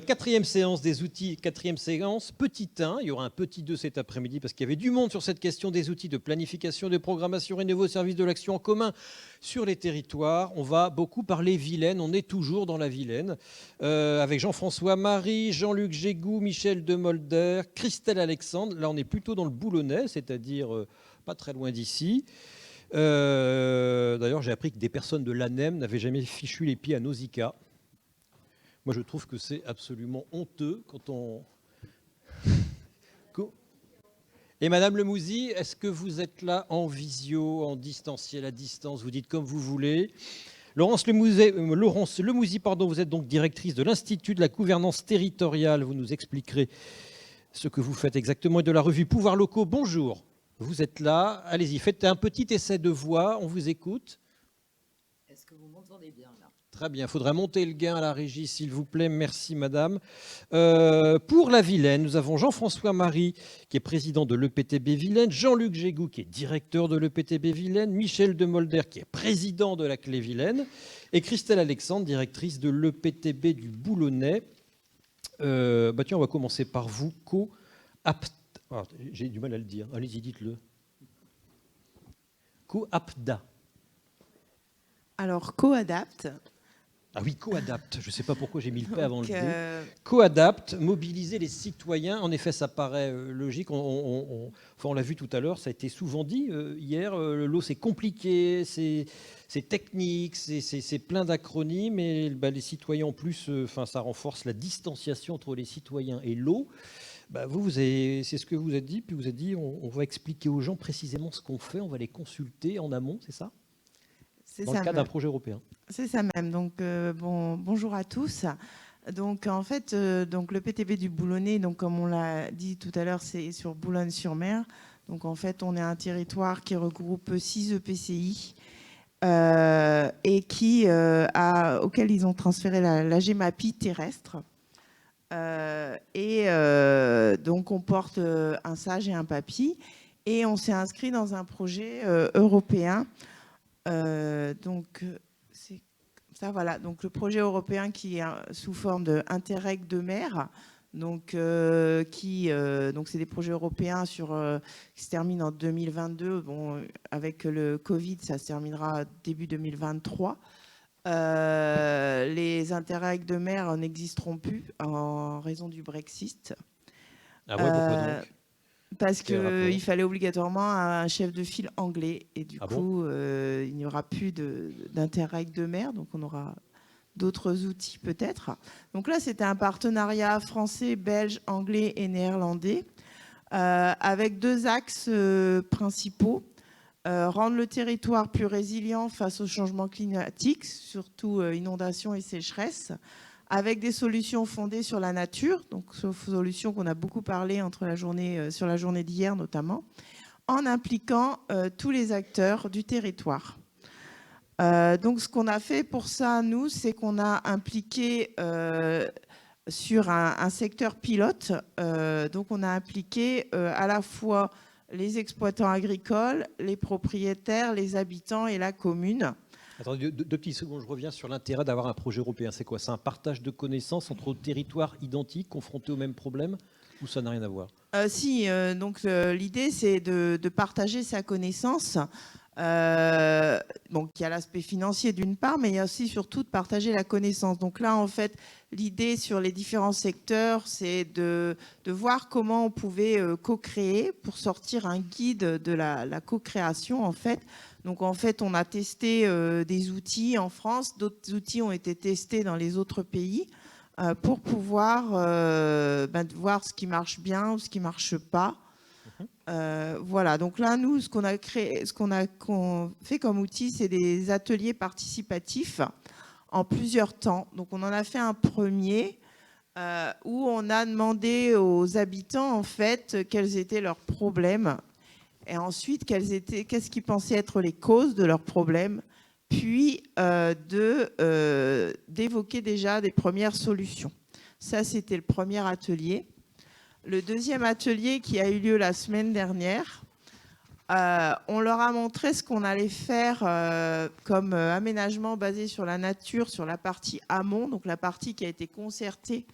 Quatrième séance des outils, quatrième séance, petit 1. Il y aura un petit 2 cet après-midi parce qu'il y avait du monde sur cette question des outils de planification, de programmation et nouveaux services de l'action en commun sur les territoires. On va beaucoup parler Vilaine. On est toujours dans la Vilaine avec Jean-François Marie, Jean-Luc Gégou, Michel Demolder, Christelle Alexandre. Là, on est plutôt dans le Boulonnais, c'est-à-dire pas très loin d'ici. D'ailleurs, j'ai appris que des personnes de l'ANEM n'avaient jamais fichu les pieds à Nausicaa. Moi, je trouve que c'est absolument honteux quand on... Et Madame Lemouzy, est-ce que vous êtes là en visio, en distanciel, à distance? Vous dites comme vous voulez. Laurence Lemouzy, vous êtes donc directrice de l'Institut de la gouvernance territoriale. Vous nous expliquerez ce que vous faites exactement et de la revue Pouvoirs locaux. Bonjour, vous êtes là. Allez-y, faites un petit essai de voix. On vous écoute. Est-ce que vous m'entendez bien là? Très bien, il faudra monter le gain à la régie, s'il vous plaît. Merci, madame. Pour la Vilaine, nous avons Jean-François Marie, qui est président de l'EPTB Vilaine, Jean-Luc Gégou, qui est directeur de l'EPTB Vilaine, Michel Demolder, qui est président de la Clé Vilaine, et Christelle Alexandre, directrice de l'EPTB du Boulonnais. Tiens, on va commencer par vous. J'ai du mal à le dire. Allez-y, dites-le. Coapda. Alors, Coadapt. Ah oui, Coadapt. Je ne sais pas pourquoi j'ai mis le P avant le D. Coadapt, mobiliser les citoyens. En effet, ça paraît logique. On l'a vu tout à l'heure, ça a été souvent dit hier. L'eau, c'est compliqué, c'est technique, c'est plein d'acronymes. Et les citoyens, en plus, ça renforce la distanciation entre les citoyens et l'eau. C'est ce que vous avez dit. Puis vous avez dit, on va expliquer aux gens précisément ce qu'on fait. On va les consulter en amont, c'est ça ? Dans le cadre d'un projet européen. C'est ça même. Donc, bonjour à tous. Donc, en fait, le PTB du Boulonnais, donc, comme on l'a dit tout à l'heure, c'est sur Boulogne-sur-Mer. Donc, en fait, on est un territoire qui regroupe 6 EPCI et auquel ils ont transféré la GEMAPI terrestre. Donc, on porte un SAGE et un PAPI. Et on s'est inscrit dans un projet européen. Donc le projet européen qui est sous forme d'Interreg de mer, donc c'est des projets européens qui se terminent en 2022. Bon, avec le Covid, ça se terminera début 2023. Les Interreg de mer n'existeront plus en raison du Brexit. Ah ouais, pourquoi donc ? Parce qu'il fallait obligatoirement un chef de file anglais. Et du coup, il n'y aura plus d'Interreg de mer. Donc, on aura d'autres outils peut-être. Donc là, c'était un partenariat français, belge, anglais et néerlandais avec 2 axes principaux. Rendre le territoire plus résilient face au changement climatique, surtout inondations et sécheresses, avec des solutions fondées sur la nature, donc solutions qu'on a beaucoup parlé sur la journée d'hier notamment, en impliquant tous les acteurs du territoire. Donc ce qu'on a fait pour ça, nous, c'est qu'on a impliqué sur un secteur pilote, donc on a impliqué à la fois les exploitants agricoles, les propriétaires, les habitants et la commune. Attendez, 2 petites secondes, je reviens sur l'intérêt d'avoir un projet européen. C'est quoi? C'est un partage de connaissances entre territoires identiques, confrontés aux mêmes problèmes, ou ça n'a rien à voir? L'idée, c'est de partager sa connaissance. Il y a l'aspect financier d'une part, mais il y a aussi surtout de partager la connaissance. Donc là, en fait, l'idée sur les différents secteurs, c'est de voir comment on pouvait co-créer pour sortir un guide de la co-création, en fait. Donc, en fait, on a testé des outils en France. D'autres outils ont été testés dans les autres pays pour pouvoir voir ce qui marche bien ou ce qui ne marche pas. Voilà. Donc là, nous, ce qu'on a fait comme outil, c'est des ateliers participatifs en plusieurs temps. Donc, on en a fait un premier où on a demandé aux habitants, en fait, quels étaient leurs problèmes. Et ensuite, qu'est-ce qu'ils pensaient être les causes de leurs problèmes, puis d'évoquer déjà des premières solutions. Ça, c'était le premier atelier. Le deuxième atelier qui a eu lieu la semaine dernière, On leur a montré ce qu'on allait faire comme aménagement basé sur la nature, sur la partie amont, donc la partie qui a été concertée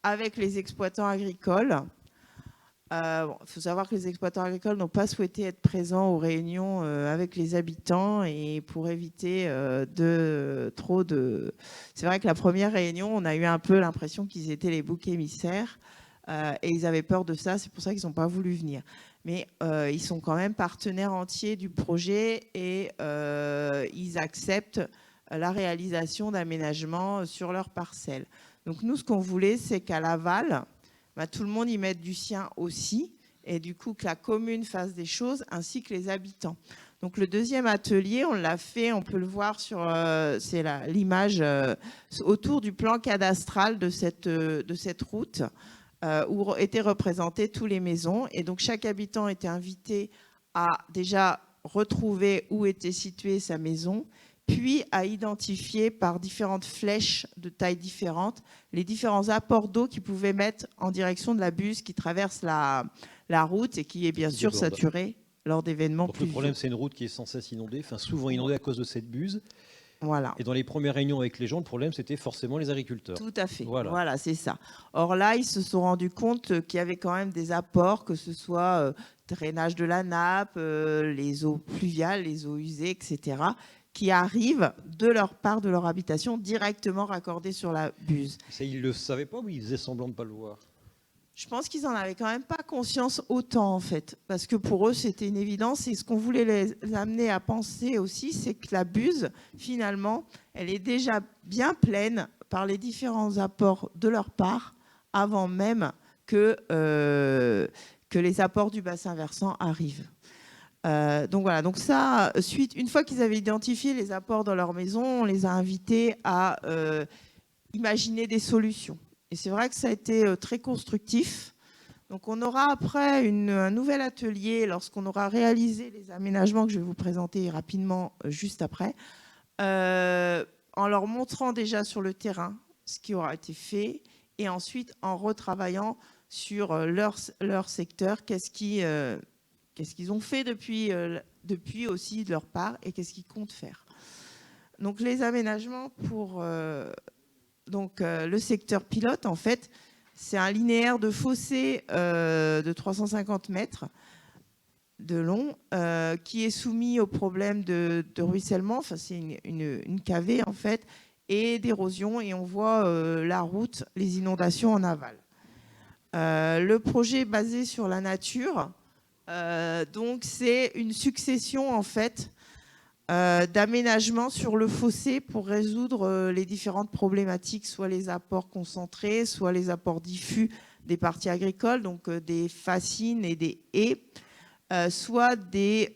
avec les exploitants agricoles. Faut savoir que les exploitants agricoles n'ont pas souhaité être présents aux réunions avec les habitants et pour éviter trop de... C'est vrai que la première réunion, on a eu un peu l'impression qu'ils étaient les boucs émissaires et ils avaient peur de ça, c'est pour ça qu'ils n'ont pas voulu venir. Mais ils sont quand même partenaires entiers du projet et ils acceptent la réalisation d'aménagements sur leurs parcelles. Donc nous, ce qu'on voulait, c'est qu'à l'aval, tout le monde y mette du sien aussi, et du coup que la commune fasse des choses, ainsi que les habitants. Donc le deuxième atelier, on l'a fait, on peut le voir sur l'image autour du plan cadastral de cette route, où étaient représentées toutes les maisons. Et donc chaque habitant était invité à déjà retrouver où était située sa maison, puis à identifier par différentes flèches de tailles différentes les différents apports d'eau qu'ils pouvaient mettre en direction de la buse qui traverse la route et qui est bien sûr saturée lors d'événements pluvieux. Le problème, c'est une route qui est sans cesse inondée, enfin souvent inondée à cause de cette buse. Voilà. Et dans les premières réunions avec les gens, le problème, c'était forcément les agriculteurs. Tout à fait. Voilà, c'est ça. Or là, ils se sont rendus compte qu'il y avait quand même des apports, que ce soit drainage de la nappe, les eaux pluviales, les eaux usées, etc., qui arrivent de leur part, de leur habitation, directement raccordés sur la buse. Ça, ils ne le savaient pas ou ils faisaient semblant de ne pas le voir? Je pense qu'ils n'en avaient quand même pas conscience autant, en fait, parce que pour eux, c'était une évidence. Et ce qu'on voulait les amener à penser aussi, c'est que la buse, finalement, elle est déjà bien pleine par les différents apports de leur part, avant même que les apports du bassin versant arrivent. Donc voilà, donc ça, une fois qu'ils avaient identifié les apports dans leur maison, on les a invités à imaginer des solutions. Et c'est vrai que ça a été très constructif. Donc on aura après un nouvel atelier lorsqu'on aura réalisé les aménagements que je vais vous présenter rapidement juste après, en leur montrant déjà sur le terrain ce qui aura été fait et ensuite en retravaillant sur leur secteur, qu'est-ce qu'ils ont fait depuis aussi de leur part et qu'est-ce qu'ils comptent faire. Donc les aménagements pour le secteur pilote, en fait, c'est un linéaire de fossé de 350 mètres de long qui est soumis au problème de ruissellement. Enfin, c'est une cavée, en fait, et d'érosion. Et on voit la route, les inondations en aval. Le projet est basé sur la nature. Donc, c'est une succession, en fait, d'aménagement sur le fossé pour résoudre les différentes problématiques, soit les apports concentrés, soit les apports diffus des parties agricoles, donc des fascines et des haies, soit des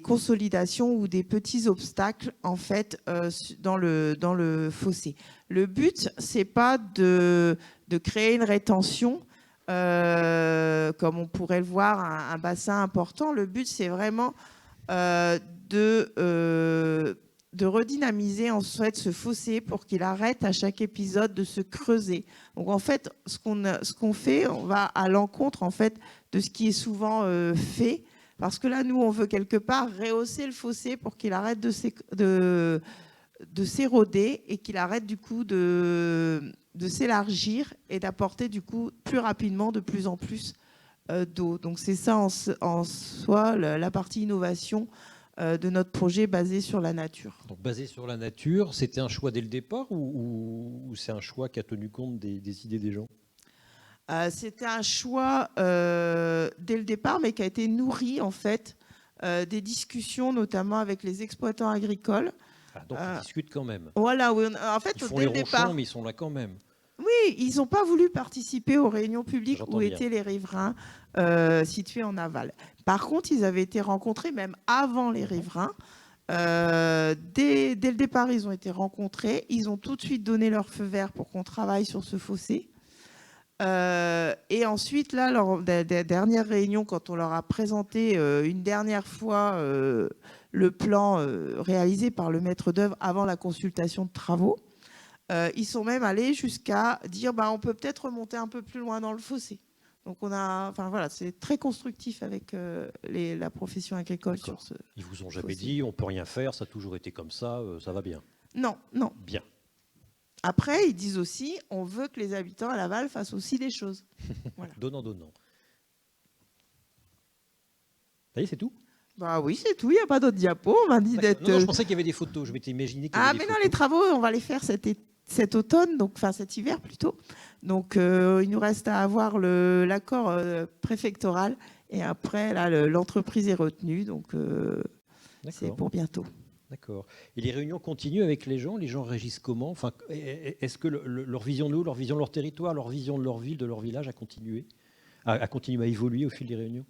consolidations ou des petits obstacles en fait dans le fossé. Le but, c'est pas de créer une rétention comme on pourrait le voir, un bassin important. Le but, c'est vraiment de redynamiser en fait ce fossé pour qu'il arrête à chaque épisode de se creuser. Donc en fait, ce qu'on fait, on va à l'encontre en fait de ce qui est souvent fait, parce que là, nous, on veut quelque part rehausser le fossé pour qu'il arrête de s'éroder et qu'il arrête du coup de s'élargir et d'apporter du coup plus rapidement de plus en plus d'eau. Donc c'est ça en soi la partie innovation de notre projet basé sur la nature. Donc basé sur la nature, c'était un choix dès le départ ou c'est un choix qui a tenu compte des idées des gens? C'était un choix dès le départ, mais qui a été nourri en fait des discussions, notamment avec les exploitants agricoles. Ah, donc ils discutent quand même. Voilà, oui. En fait, ils font dès les le départ, mais ils sont là quand même. Oui, ils n'ont pas voulu participer aux réunions publiques où étaient les riverains situés en aval. Par contre, ils avaient été rencontrés même avant les riverains. Dès le départ, ils ont été rencontrés. Ils ont tout de suite donné leur feu vert pour qu'on travaille sur ce fossé. Et ensuite, là, lors des dernières réunions, quand on leur a présenté une dernière fois le plan réalisé par le maître d'œuvre avant la consultation de travaux, ils sont même allés jusqu'à dire on peut peut-être remonter un peu plus loin dans le fossé Donc enfin voilà, c'est très constructif avec la profession agricole sur ce. Ils vous ont jamais dit on peut rien faire, ça a toujours été comme ça va bien. Non, non. Bien. Après, ils disent aussi on veut que les habitants à Laval fassent aussi des choses. Voilà. Donnant. Ça y est, c'est tout? Bah oui, c'est tout. Il n'y a pas d'autres diapos. On m'a dit d'être. Non, je pensais qu'il y avait des photos. Je m'étais imaginé qu'il y avait des photos. Les travaux, on va les faire cet automne, donc enfin cet hiver plutôt. Donc il nous reste à avoir l'accord préfectoral et après là l'entreprise est retenue, donc c'est pour bientôt. D'accord. Et les réunions continuent avec les gens? Les gens réagissent comment? Enfin, est-ce que leur vision de nous, leur vision de leur territoire, leur vision de leur ville, de leur village a continué à évoluer au fil des réunions?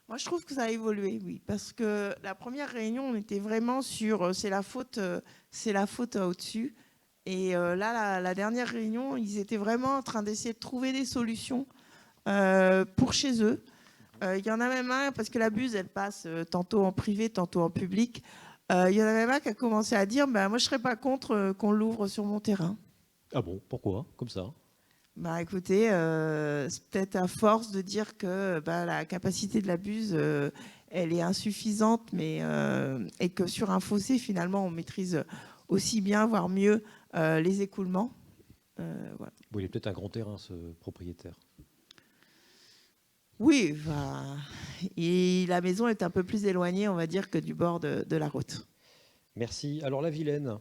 Moi, je trouve que ça a évolué, oui, parce que la première réunion, on était vraiment sur c'est la faute au-dessus. Et là, la dernière réunion, ils étaient vraiment en train d'essayer de trouver des solutions pour chez eux. Il y en a même un, parce que la buse, elle passe tantôt en privé, tantôt en public. Il y en a même un qui a commencé à dire moi, je ne serais pas contre qu'on l'ouvre sur mon terrain. Ah bon? Pourquoi? Comme ça? Écoutez, c'est peut-être à force de dire que la capacité de la buse, elle est insuffisante, et que sur un fossé, finalement, on maîtrise aussi bien, voire mieux, les écoulements. Voilà. Bon, il est peut-être un grand terrain, ce propriétaire. Oui, et la maison est un peu plus éloignée, on va dire, que du bord de la route. Merci. Alors, la Vilaine,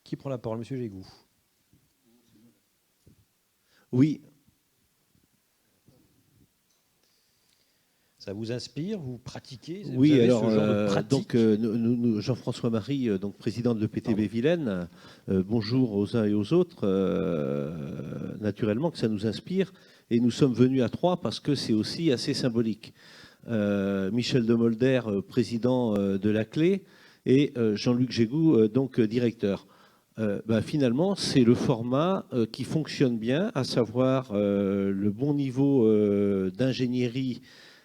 qui prend la parole? Monsieur Gégou. Oui. Ça vous inspire? Vous pratiquez? Oui, vous avez alors, ce genre de pratique? donc, Jean-François Marie, donc président de l'EPTB Vilaine, bonjour aux uns et aux autres. Naturellement que ça nous inspire. Et nous sommes venus à 3 parce que c'est aussi assez symbolique. Michel de Molder, président de la Clé, et Jean-Luc Gégou, donc directeur. Finalement, c'est le format qui fonctionne bien, à savoir le bon niveau d'ingénierie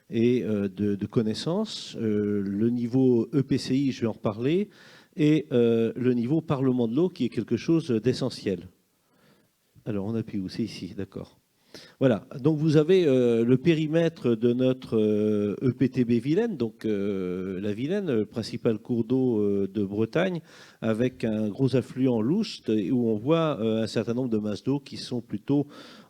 et de connaissances, le niveau EPCI, je vais en reparler, et le niveau Parlement de l'eau, qui est quelque chose d'essentiel. Alors, on appuie où? C'est ici, d'accord. Voilà, donc vous avez le périmètre de notre EPTB Vilaine, donc la Vilaine, le principal cours d'eau de Bretagne, avec un gros affluent Loust, où on voit un certain nombre de masses d'eau qui sont plutôt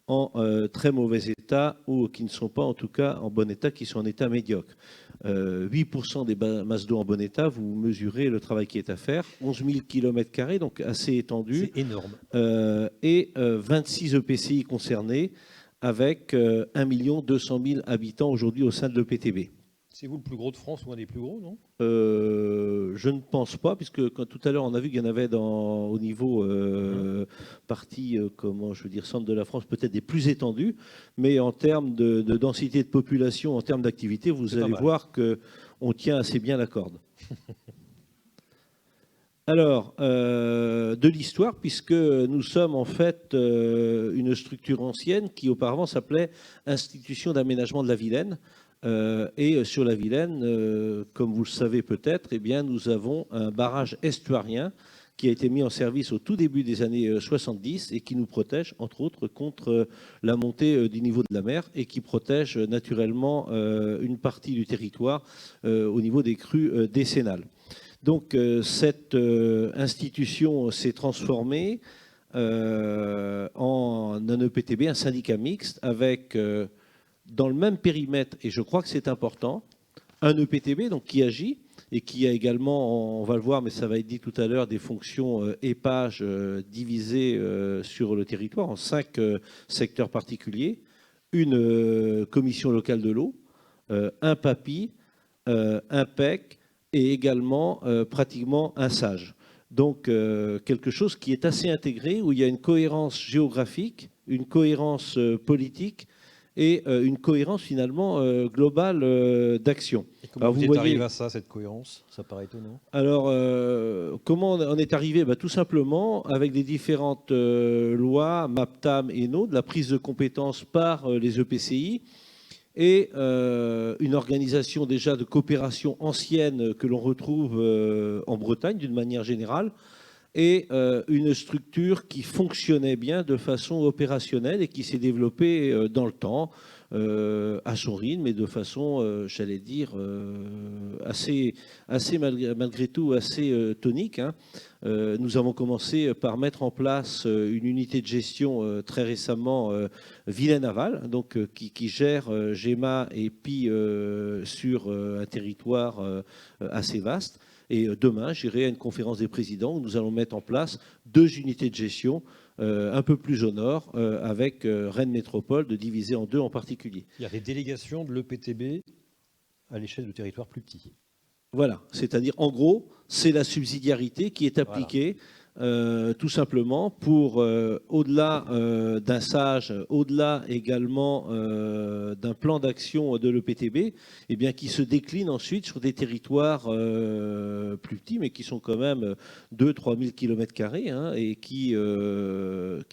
en très mauvais état, ou qui ne sont pas en tout cas en bon état, qui sont en état médiocre. 8% des masses d'eau en bon état, vous mesurez le travail qui est à faire, 11 000 km², donc assez étendu. C'est énorme. Et 26 EPCI concernés, avec 1 200 000 habitants aujourd'hui au sein de l'EPTB. C'est vous le plus gros de France ou un des plus gros, non? Je ne pense pas, puisque quand tout à l'heure on a vu qu'il y en avait au niveau partie, centre de la France, peut-être des plus étendus, mais en termes de densité de population, en termes d'activité, vous allez voir qu'on tient assez bien la corde. Alors, de l'histoire, puisque nous sommes en fait une structure ancienne qui auparavant s'appelait Institution d'aménagement de la Vilaine. Et sur la Vilaine, comme vous le savez peut-être, eh bien, nous avons un barrage estuarien qui a été mis en service au tout début des années 70 et qui nous protège, entre autres, contre la montée du niveau de la mer et qui protège naturellement une partie du territoire au niveau des crues décennales. Donc cette institution s'est transformée en un EPTB, un syndicat mixte, avec dans le même périmètre, et je crois que c'est important, un EPTB donc, qui agit et qui a également, on va le voir, mais ça va être dit tout à l'heure, des fonctions épage divisées sur le territoire en 5 secteurs particuliers, une commission locale de l'eau, un PAPI, un PEC, et également pratiquement un SAGE. Donc quelque chose qui est assez intégré, où il y a une cohérence géographique, une cohérence politique et une cohérence finalement globale d'action. Et comment vous êtes arrivé à ça, cette cohérence? Ça paraît étonnant. Alors, comment on est arrivé? Tout simplement avec des différentes lois, MAPTAM et NO, de la prise de compétences par les EPCI, et une organisation déjà de coopération ancienne que l'on retrouve en Bretagne d'une manière générale, et une structure qui fonctionnait bien de façon opérationnelle et qui s'est développée dans le temps, à son rythme, mais de façon, j'allais dire, assez malgré tout, assez tonique. Hein. Nous avons commencé par mettre en place une unité de gestion très récemment, Vilaine Aval, donc, qui gère GEMA et PI sur un territoire assez vaste. Et demain, j'irai à une conférence des présidents où nous allons mettre en place 2 unités de gestion un peu plus au nord, avec Rennes Métropole, de diviser en 2 en particulier. Il y a des délégations de l'EPTB à l'échelle de territoires plus petits. Voilà, c'est-à-dire, en gros, c'est la subsidiarité qui est appliquée, tout simplement pour, au-delà d'un SAGE, au-delà également d'un plan d'action de l'EPTB, eh bien, qui se décline ensuite sur des territoires plus petits, mais qui sont quand même 2-3 000 km², hein, et qui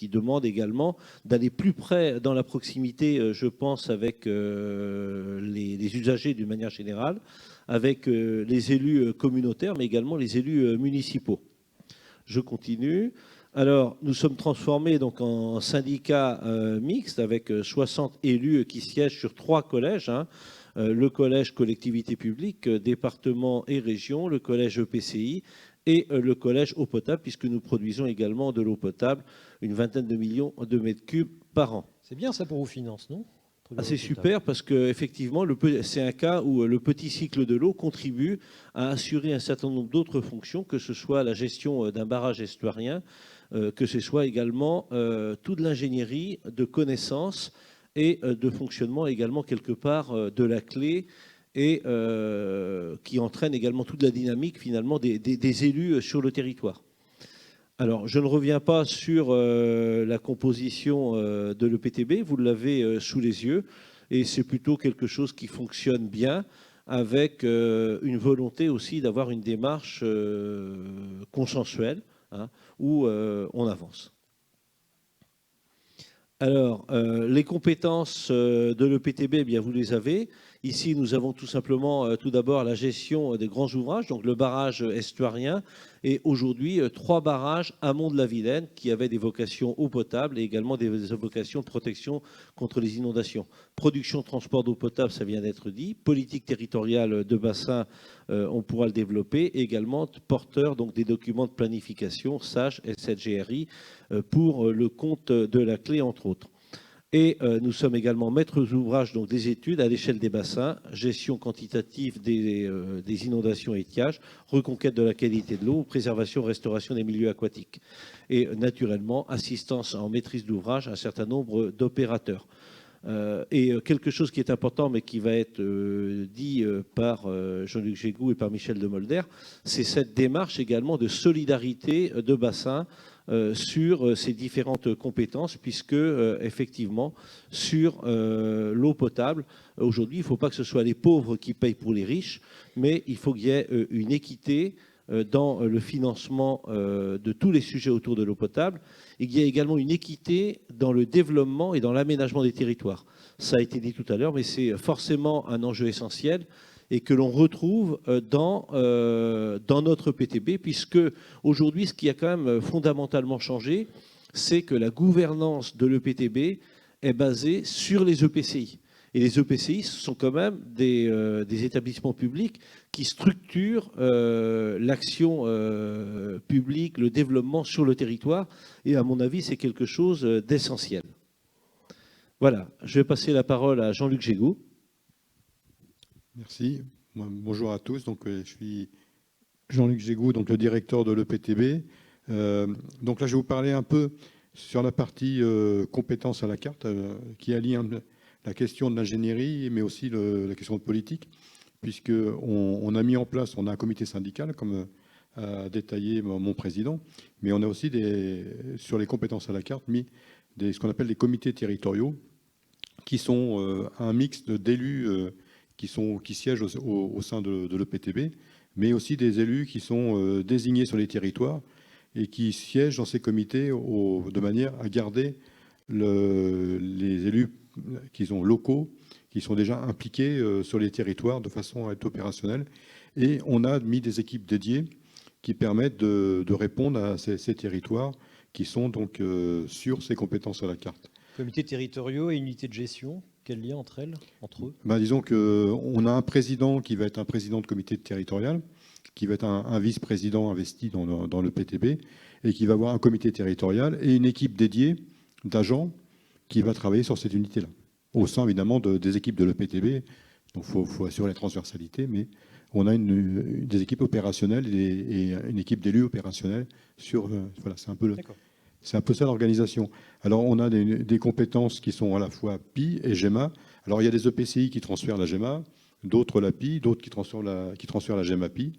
demandent également d'aller plus près dans la proximité, je pense, avec les usagers d'une manière générale, avec les élus communautaires, mais également les élus municipaux. Je continue. Alors, nous sommes transformés donc en syndicat mixte avec 60 élus qui siègent sur 3 collèges. Hein. Le collège collectivité publique, département et région, le collège EPCI et le collège eau potable, puisque nous produisons également de l'eau potable, une vingtaine de millions de mètres cubes par an. C'est bien ça pour vos finances, non ? Ah, c'est super parce qu'effectivement, c'est un cas où le petit cycle de l'eau contribue à assurer un certain nombre d'autres fonctions, que ce soit la gestion d'un barrage estuarien, que ce soit également toute l'ingénierie de connaissances et de fonctionnement également quelque part de la clé, et qui entraîne également toute la dynamique finalement des élus sur le territoire. Alors, je ne reviens pas sur la composition de l'EPTB, vous l'avez sous les yeux, et c'est plutôt quelque chose qui fonctionne bien, avec une volonté aussi d'avoir une démarche consensuelle, hein, où on avance. Alors, les compétences de l'EPTB, eh bien, vous les avez. Ici, nous avons tout simplement, tout d'abord, la gestion des grands ouvrages, donc le barrage estuarien, et aujourd'hui, 3 barrages amont de la Vilaine qui avaient des vocations eau potable et également des vocations de protection contre les inondations. Production, transport d'eau potable, ça vient d'être dit. Politique territoriale de bassin, on pourra le développer. Et également, porteur donc, des documents de planification, SAGE, S7GRI, pour le compte de la clé, entre autres. Et nous sommes également maîtres d'ouvrage donc des études à l'échelle des bassins, gestion quantitative des inondations et étiages, reconquête de la qualité de l'eau, préservation, restauration des milieux aquatiques. Et naturellement, assistance en maîtrise d'ouvrage à un certain nombre d'opérateurs. Et quelque chose qui est important, mais qui va être dit par Jean-Luc Jégou et par Michel de Molder, c'est cette démarche également de solidarité de bassin sur ces différentes compétences, puisque effectivement, sur l'eau potable, aujourd'hui, il ne faut pas que ce soit les pauvres qui payent pour les riches, mais il faut qu'il y ait une équité dans le financement de tous les sujets autour de l'eau potable, et qu'il y ait également une équité dans le développement et dans l'aménagement des territoires. Ça a été dit tout à l'heure, mais c'est forcément un enjeu essentiel et que l'on retrouve dans notre PTB, puisque aujourd'hui, ce qui a quand même fondamentalement changé, c'est que la gouvernance de l'EPTB est basée sur les EPCI. Et les EPCI, ce sont quand même des établissements publics qui structurent l'action publique, le développement sur le territoire. Et à mon avis, c'est quelque chose d'essentiel. Voilà, je vais passer la parole à Jean-Luc Jégou. Merci. Bonjour à tous. Donc, je suis Jean-Luc Jégou, donc le directeur de l'EPTB. Donc là, je vais vous parler un peu sur la partie compétences à la carte, qui allie la question de l'ingénierie, mais aussi la question de politique, puisqu'on a mis en place, on a un comité syndical, comme a détaillé mon président, mais on a aussi, sur les compétences à la carte, mis ce qu'on appelle des comités territoriaux, qui sont un mix d'élus qui siègent au sein de l'EPTB, mais aussi des élus qui sont désignés sur les territoires et qui siègent dans ces comités de manière à garder les élus qui sont locaux, qui sont déjà impliqués sur les territoires de façon à être opérationnels. Et on a mis des équipes dédiées qui permettent de répondre à ces territoires qui sont donc sur ces compétences à la carte. Comités territoriaux et unités de gestion, quel lien entre eux? Disons qu'on a un président qui va être un président de comité territorial, qui va être un vice-président investi dans le PTB, et qui va avoir un comité territorial et une équipe dédiée d'agents qui va travailler sur cette unité-là, au sein évidemment des équipes de l'EPTB. Donc il faut assurer la transversalité, mais on a des équipes opérationnelles et une équipe d'élus opérationnels sur... voilà, c'est un peu ça l'organisation. Alors on a des compétences qui sont à la fois PI et GEMA. Alors il y a des EPCI qui transfèrent la GEMA, d'autres la PI, d'autres qui transfèrent la GEMA-PI,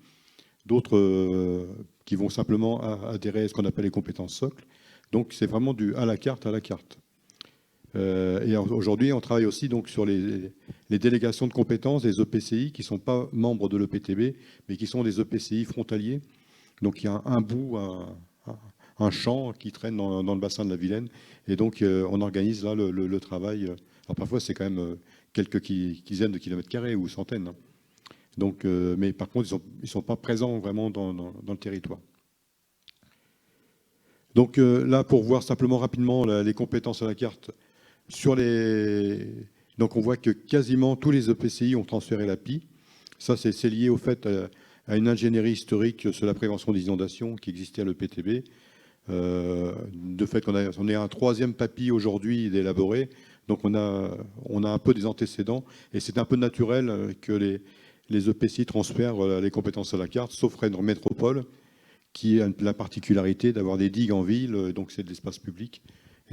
d'autres qui vont simplement adhérer à ce qu'on appelle les compétences socles. Donc c'est vraiment du à la carte, à la carte. Et aujourd'hui, on travaille aussi donc sur les délégations de compétences des EPCI qui ne sont pas membres de l'EPTB, mais qui sont des EPCI frontaliers. Donc il y a un bout, un champ qui traîne dans le bassin de la Vilaine. Et donc on organise là le travail. Alors parfois, c'est quand même quelques dizaines de kilomètres carrés ou centaines. Donc, mais par contre, ils ne sont pas présents vraiment dans le territoire. Donc là, pour voir simplement rapidement les compétences à la carte, donc on voit que quasiment tous les EPCI ont transféré la PI. Ça, c'est lié au fait à une ingénierie historique sur la prévention des inondations qui existait à l'EPTB. De fait qu'on est un troisième PAPI aujourd'hui d'élaborer. Donc on a un peu des antécédents. Et c'est un peu naturel que les EPCI transfèrent les compétences à la carte, sauf Rennes Métropole, qui a la particularité d'avoir des digues en ville, donc c'est de l'espace public.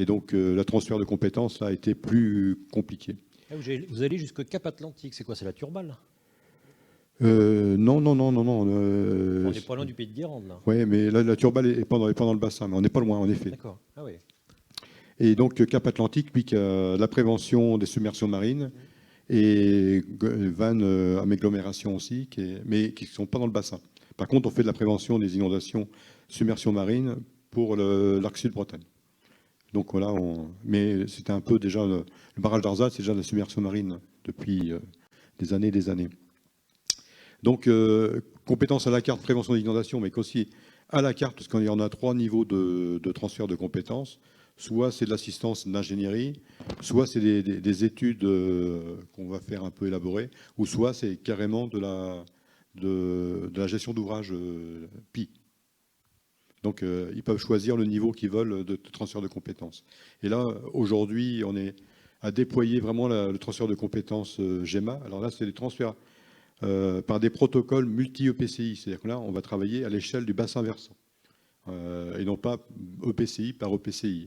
Et donc, le transfert de compétences a été plus compliqué. Vous allez jusqu'au Cap Atlantique, c'est quoi? C'est la Turballe? Non. On n'est pas loin du pays de Guérande, là. Oui, mais la Turballe est pas dans le bassin, mais on n'est pas loin, en effet. D'accord. Ah oui. Et donc, Cap Atlantique, puis la prévention des submersions marines, et vannes à agglomération aussi, mais qui ne sont pas dans le bassin. Par contre, on fait de la prévention des inondations, submersions marines pour l'arc sud-Bretagne. Donc voilà, mais c'était un peu déjà, le barrage d'Arzat, c'est déjà de la submersion marine depuis des années et des années. Donc, compétences à la carte, prévention des inondations, mais qu'aussi à la carte, parce qu'il y en a 3 niveaux de transfert de compétences. Soit c'est de l'assistance d'ingénierie, soit c'est des études qu'on va faire un peu élaborer, ou soit c'est carrément de la gestion d'ouvrage PI. Donc, ils peuvent choisir le niveau qu'ils veulent de transfert de compétences. Et là, aujourd'hui, on est à déployer vraiment le transfert de compétences GEMA. Alors là, c'est des transferts par des protocoles multi-EPCI. C'est-à-dire que là, on va travailler à l'échelle du bassin versant. Et non pas EPCI par EPCI.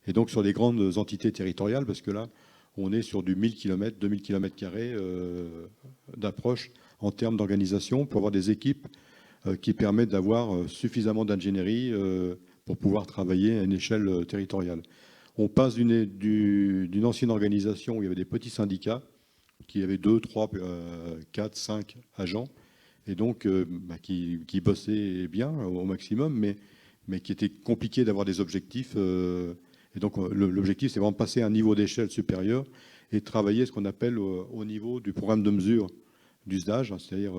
Et donc, sur les grandes entités territoriales, parce que là, on est sur du 1000 km, 2000 km² d'approche en termes d'organisation pour avoir des équipes qui permettent d'avoir suffisamment d'ingénierie pour pouvoir travailler à une échelle territoriale. On passe d'une ancienne organisation où il y avait des petits syndicats qui avaient 2, 3, 4, 5 agents et donc qui bossaient bien au maximum, mais qui était compliqué d'avoir des objectifs. Et donc l'objectif, c'est vraiment de passer à un niveau d'échelle supérieur et de travailler ce qu'on appelle au niveau du programme de mesure du SDAGE, c'est-à-dire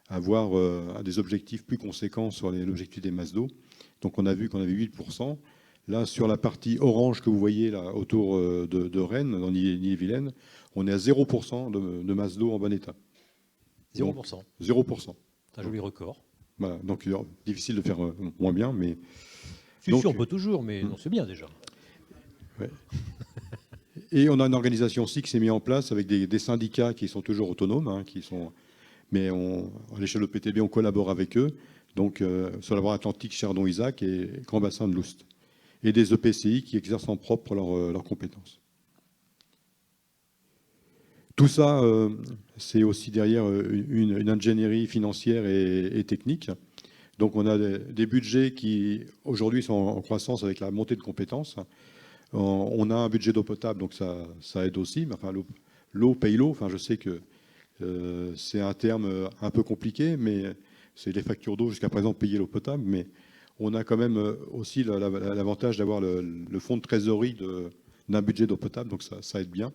avoir des objectifs plus conséquents sur l'objectif des masses d'eau. Donc on a vu qu'on avait 8%. Là, sur la partie orange que vous voyez là autour de Rennes, dans l'Ille-et-Vilaine, on est à 0% de masse d'eau en bon état. 0%. Donc, 0%. C'est un joli record. Voilà, donc difficile de faire moins bien, mais... Si, on peut toujours, mais non, c'est bien déjà. Ouais. Et on a une organisation aussi qui s'est mise en place avec des syndicats qui sont toujours autonomes, mais à l'échelle de PTB, on collabore avec eux. Donc, sur la voie atlantique, Chardon-Isaac et Grand Bassin de l'Oust. Et des EPCI qui exercent en propre leurs compétences. Tout ça, c'est aussi derrière une ingénierie financière et technique. Donc, on a des budgets qui, aujourd'hui, sont en croissance avec la montée de compétences. On a un budget d'eau potable, donc ça aide aussi. Mais enfin, l'eau paye l'eau. Enfin, je sais que c'est un terme un peu compliqué, mais c'est les factures d'eau jusqu'à présent payer l'eau potable. Mais on a quand même aussi l'avantage d'avoir le fonds de trésorerie d'un budget d'eau potable, donc ça aide bien.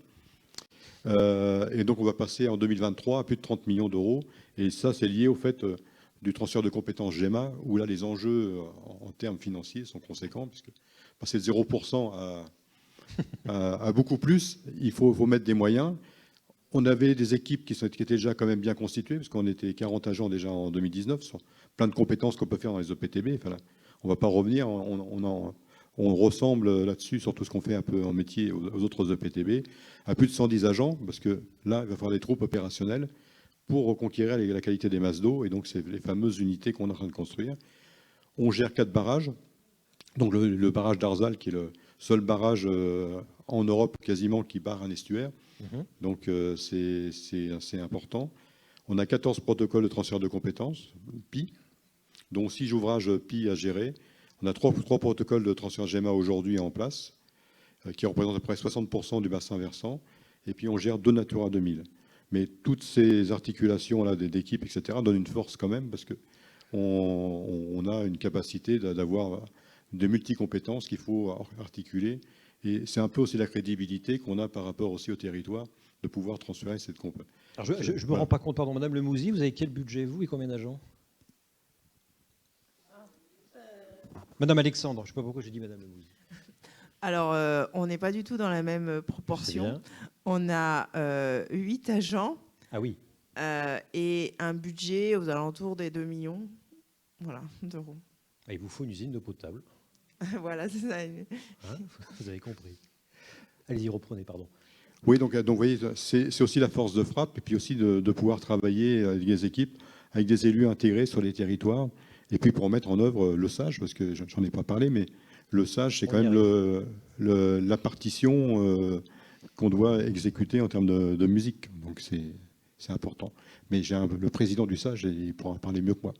Et donc on va passer en 2023 à plus de 30 millions d'euros. Et ça, c'est lié au fait du transfert de compétences GEMA, où là, les enjeux en termes financiers sont conséquents, puisque passer de 0% à beaucoup plus, il faut mettre des moyens. On avait des équipes qui étaient déjà quand même bien constituées, parce qu'on était 40 agents déjà en 2019, sur plein de compétences qu'on peut faire dans les EPTB. Enfin, là, on ne va pas revenir, on ressemble là-dessus sur tout ce qu'on fait un peu en métier aux autres EPTB, à plus de 110 agents, parce que là, il va falloir des troupes opérationnelles pour reconquérir la qualité des masses d'eau, et donc c'est les fameuses unités qu'on est en train de construire. On gère 4 barrages, donc le barrage d'Arzal, qui est le seul barrage en Europe quasiment qui barre un estuaire, donc c'est assez important. On a 14 protocoles de transfert de compétences, PI, dont 6 ouvrages PI à gérer. On a 3 protocoles de transfert GEMA aujourd'hui en place, qui représentent à peu près 60% du bassin versant, et puis on gère 2 Natura 2000. Mais toutes ces articulations-là d'équipes, etc., donnent une force quand même, parce qu'on a une capacité d'avoir des multi-compétences qu'il faut articuler. Et c'est un peu aussi la crédibilité qu'on a par rapport aussi au territoire, de pouvoir transférer cette compétence. Alors je ne me rends pas compte, pardon, Madame Lemouzy, vous avez quel budget, vous, et combien d'agents? Madame Alexandre, je ne sais pas pourquoi j'ai dit Madame Lemouzy. Alors, on n'est pas du tout dans la même proportion. On a 8 agents. Ah oui. Et un budget aux alentours des 2 millions d'euros. Ah, il vous faut une usine d'eau potable. Voilà, c'est ça. Hein, vous avez compris. Allez-y, reprenez, pardon. Oui, donc vous voyez, c'est aussi la force de frappe, et puis aussi de pouvoir travailler avec des équipes, avec des élus intégrés sur les territoires, et puis pour mettre en œuvre le SAGE, parce que j'en ai pas parlé, mais le SAGE, c'est quand même la partition qu'on doit exécuter en termes de musique. Donc c'est important. Mais j'ai le président du SAGE, il pourra en parler mieux que moi.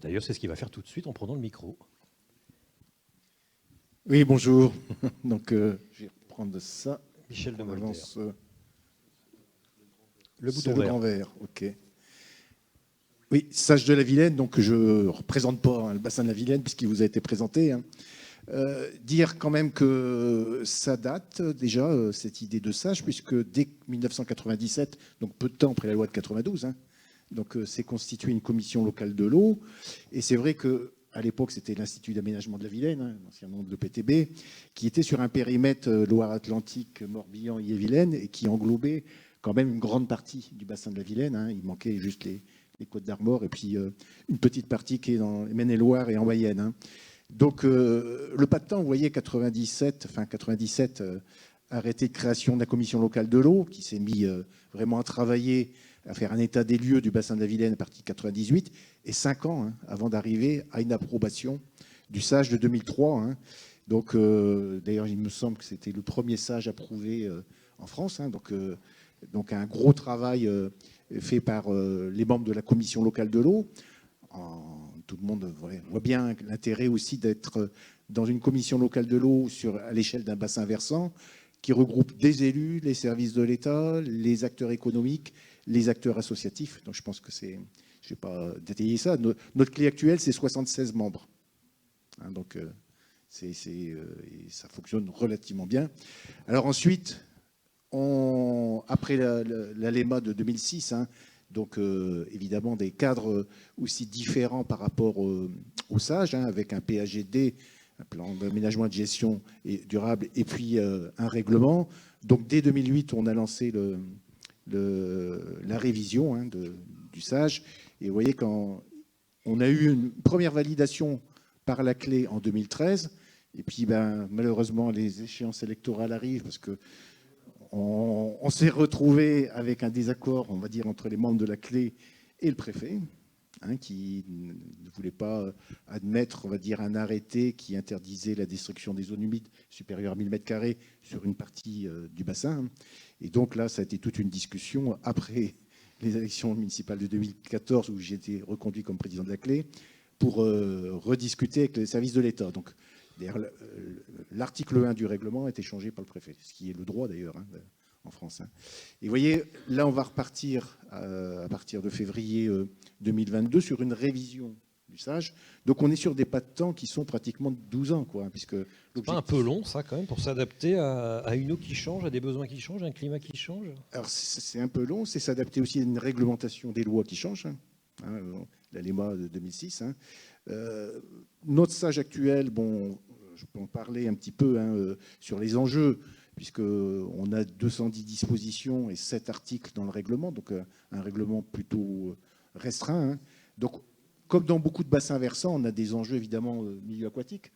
D'ailleurs, c'est ce qu'il va faire tout de suite en prenant le micro. Oui, bonjour. Donc, je vais reprendre ça. Michel de Molder. Le bouton vert. Vert. OK. Oui, Sage de la Vilaine. Donc, je ne représente pas le bassin de la Vilaine puisqu'il vous a été présenté. Dire quand même que ça date déjà, cette idée de Sage, puisque dès 1997, donc peu de temps après la loi de 92, donc s'est constituée une commission locale de l'eau. Et c'est vrai qu'à l'époque, c'était l'Institut d'aménagement de la Vilaine, l'ancien nom de l'EPTB, qui était sur un périmètre Loire-Atlantique, Morbihan, Ille-et-Vilaine, et qui englobait quand même une grande partie du bassin de la Vilaine. Il manquait juste les Côtes d'Armor et puis une petite partie qui est dans Maine-et-Loire et en Mayenne. Donc, le pas de temps, vous voyez, 97, arrêté de création de la commission locale de l'eau, qui s'est mis vraiment à travailler, à faire un état des lieux du bassin de la Vilaine à partir de 98, et 5 ans avant d'arriver à une approbation du SAGE de 2003. Donc, d'ailleurs, il me semble que c'était le premier SAGE approuvé en France. Donc, un gros travail fait par les membres de la commission locale de l'eau. Tout le monde voit bien l'intérêt aussi d'être dans une commission locale de l'eau à l'échelle d'un bassin versant qui regroupe des élus, les services de l'État, les acteurs économiques, les acteurs associatifs. Donc je pense que je ne vais pas détailler ça. Notre clé actuelle, c'est 76 membres. Donc ça fonctionne relativement bien. Alors ensuite, après la LEMA de 2006, donc évidemment des cadres aussi différents par rapport au SAGE, avec un PAGD, un plan d'aménagement et de gestion durable, et puis un règlement. Donc dès 2008, on a lancé la révision du SAGE. Et vous voyez, quand on a eu une première validation par la clé en 2013, et puis malheureusement les échéances électorales arrivent parce que on s'est retrouvé avec un désaccord, on va dire, entre les membres de la clé et le préfet, qui ne voulait pas admettre, on va dire, un arrêté qui interdisait la destruction des zones humides supérieures à 1000 m² sur une partie du bassin. Et donc là, ça a été toute une discussion après les élections municipales de 2014, où j'ai été reconduit comme président de la clé, pour rediscuter avec les services de l'État. Donc, d'ailleurs, l'article 1 du règlement a été changé par le préfet, ce qui est le droit d'ailleurs en France. Et vous voyez, là, on va repartir à partir de février 2022 sur une révision du SAGE. Donc, on est sur des pas de temps qui sont pratiquement de 12 ans. Puisque c'est pas un peu long, ça, quand même, pour s'adapter à une eau qui change, à des besoins qui changent, à un climat qui change? Alors, c'est un peu long. C'est s'adapter aussi à une réglementation des lois qui changent. la LEMA de 2006. Notre SAGE actuel, bon, je peux en parler un petit peu sur les enjeux, puisqu'on a 210 dispositions et 7 articles dans le règlement, donc un règlement plutôt restreint. Donc, comme dans beaucoup de bassins versants, on a des enjeux évidemment milieu aquatique.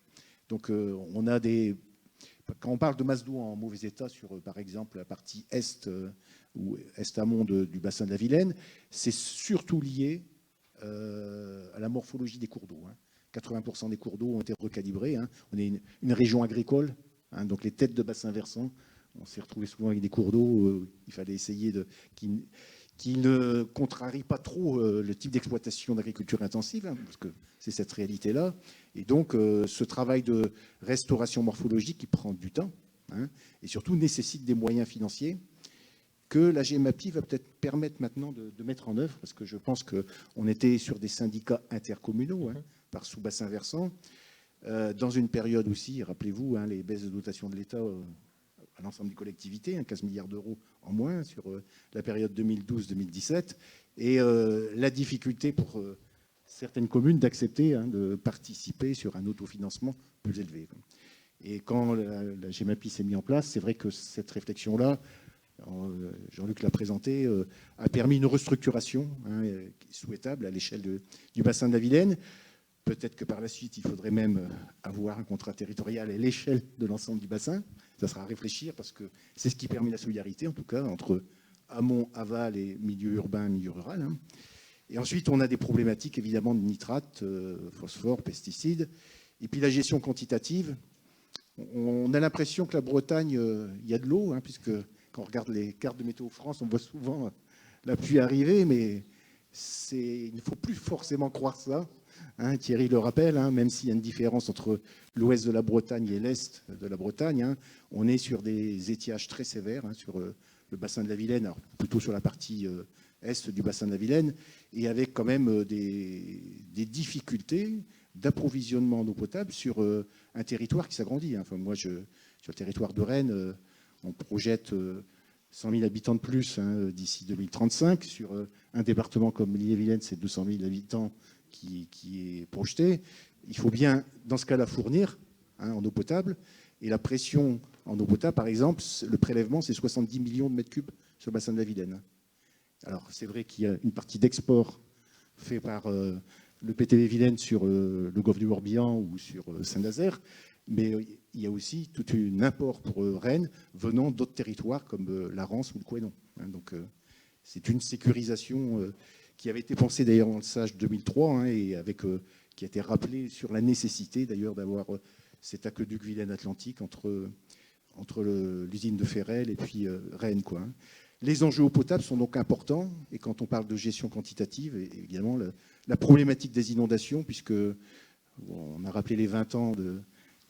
Donc, on a des... Quand on parle de masse d'eau en mauvais état sur, par exemple, la partie est ou est-amont du bassin de la Vilaine, c'est surtout lié à la morphologie des cours d'eau. 80% des cours d'eau ont été recalibrés. On est une région agricole, donc les têtes de bassins versants, on s'est retrouvé souvent avec des cours d'eau. Il fallait essayer qui ne contrarie pas trop le type d'exploitation d'agriculture intensive, parce que c'est cette réalité-là. Et donc, ce travail de restauration morphologique qui prend du temps, et surtout nécessite des moyens financiers que la GEMAPI va peut-être permettre maintenant de mettre en œuvre, parce que je pense qu'on était sur des syndicats intercommunaux, par sous-bassin versant, dans une période aussi, rappelez-vous, les baisses de dotation de l'État à l'ensemble des collectivités, 15 milliards d'euros en moins sur la période 2012-2017, et la difficulté pour certaines communes d'accepter de participer sur un autofinancement plus élevé. Et quand la GEMAPI s'est mise en place, c'est vrai que cette réflexion-là, Jean-Luc l'a présenté, a permis une restructuration souhaitable à l'échelle du bassin de la Vilaine. Peut-être que par la suite, il faudrait même avoir un contrat territorial à l'échelle de l'ensemble du bassin. Ça sera à réfléchir parce que c'est ce qui permet la solidarité, en tout cas, entre amont, aval et milieu urbain, milieu rural. Et ensuite, on a des problématiques, évidemment, de nitrates, phosphore, pesticides. Et puis la gestion quantitative. On a l'impression que la Bretagne, il y a de l'eau, puisque quand on regarde les cartes de Météo France, on voit souvent la pluie arriver, mais il ne faut plus forcément croire ça. Thierry le rappelle, même s'il y a une différence entre l'ouest de la Bretagne et l'est de la Bretagne, on est sur des étiages très sévères sur le bassin de la Vilaine, alors plutôt sur la partie est du bassin de la Vilaine, et avec quand même des difficultés d'approvisionnement en eau potable sur un territoire qui s'agrandit. Moi, sur le territoire de Rennes, on projette 100 000 habitants de plus d'ici 2035. Sur un département comme l'Ille-et-Vilaine, c'est 200 000 habitants qui est projeté. Il faut bien, dans ce cas-là, fournir en eau potable. Et la pression en eau potable, par exemple, le prélèvement, c'est 70 millions de mètres cubes sur le bassin de la Vilaine. Alors, c'est vrai qu'il y a une partie d'export fait par le PTB Vilaine sur le golfe du Morbihan ou sur Saint-Nazaire, mais il y a aussi tout un import pour Rennes venant d'autres territoires comme la Rance ou le Couesnon. Donc, c'est une sécurisation qui avait été pensée d'ailleurs dans le SAGE 2003 et qui a été rappelée sur la nécessité d'ailleurs d'avoir cet aqueduc Vilaine-Atlantique entre l'usine de Ferrel et puis Rennes. Les enjeux eau potable sont donc importants, et quand on parle de gestion quantitative, évidemment, la problématique des inondations, puisque on a rappelé les 20 ans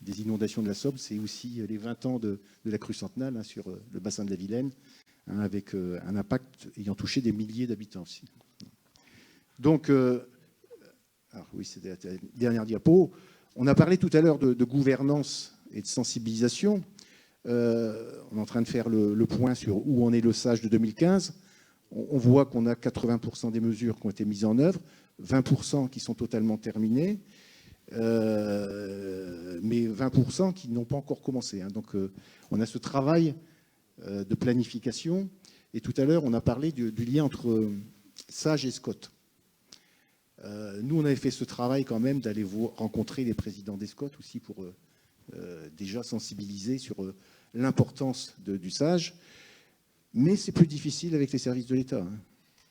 des inondations de la Somme, c'est aussi les 20 ans de la crue centenale sur le bassin de la Vilaine, avec un impact ayant touché des milliers d'habitants aussi. Donc, alors oui, c'est la dernière diapo. On a parlé tout à l'heure de gouvernance et de sensibilisation. On est en train de faire le point sur où en est le SAGE de 2015. On voit qu'on a 80% des mesures qui ont été mises en œuvre, 20% qui sont totalement terminées, mais 20% qui n'ont pas encore commencé. Donc on a ce travail de planification. Et tout à l'heure, on a parlé du lien entre SAGE et SCOT. Nous, on avait fait ce travail quand même d'aller rencontrer les présidents des SCOT aussi pour déjà sensibiliser sur l'importance du SAGE. Mais c'est plus difficile avec les services de l'État.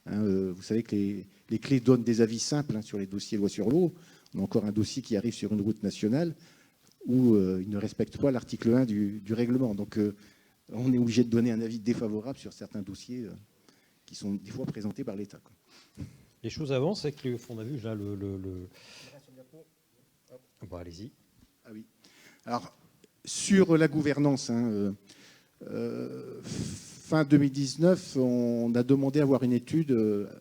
Vous savez que les clés donnent des avis simples sur les dossiers loi sur l'eau. On a encore un dossier qui arrive sur une route nationale où ils ne respectent pas l'article 1 du règlement. Donc, on est obligé de donner un avis défavorable sur certains dossiers qui sont des fois présentés par l'État. Les choses avancent avec le on a vu là Bon, allez-y. Ah oui. Alors, sur la gouvernance, fin 2019, on a demandé à avoir une étude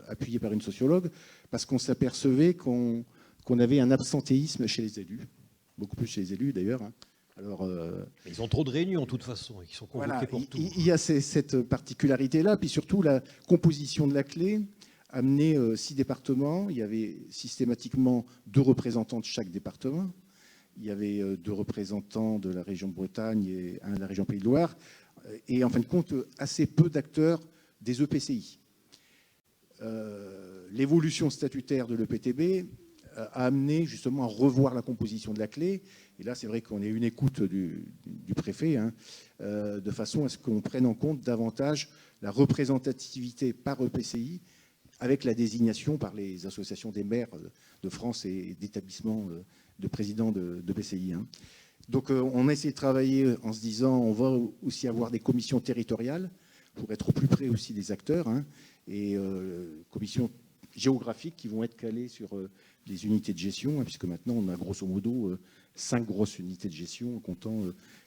appuyée par une sociologue parce qu'on s'apercevait qu'on avait un absentéisme chez les élus, beaucoup plus chez les élus d'ailleurs. Alors, ils ont trop de réunions de toute façon, ils sont convoqués pour tout. Il y a cette particularité-là, puis surtout la composition de la clé amené 6 départements. Il y avait systématiquement 2 représentants de chaque département. Il y avait 2 représentants de la région Bretagne et 1 de la région Pays de Loire. Et en fin de compte, assez peu d'acteurs des EPCI. L'évolution statutaire de l'EPTB a amené justement à revoir la composition de la clé. Et là, c'est vrai qu'on ait une écoute du préfet, hein, de façon à ce qu'on prenne en compte davantage la représentativité par EPCI avec la désignation par les associations des maires de France et d'établissements de présidents d'EPCI. Hein. Donc, on a essayé de travailler en se disant on va aussi avoir des commissions territoriales pour être au plus près aussi des acteurs, hein, et commissions géographiques qui vont être calées sur les unités de gestion, hein, puisque maintenant on a grosso modo 5 grosses unités de gestion en comptant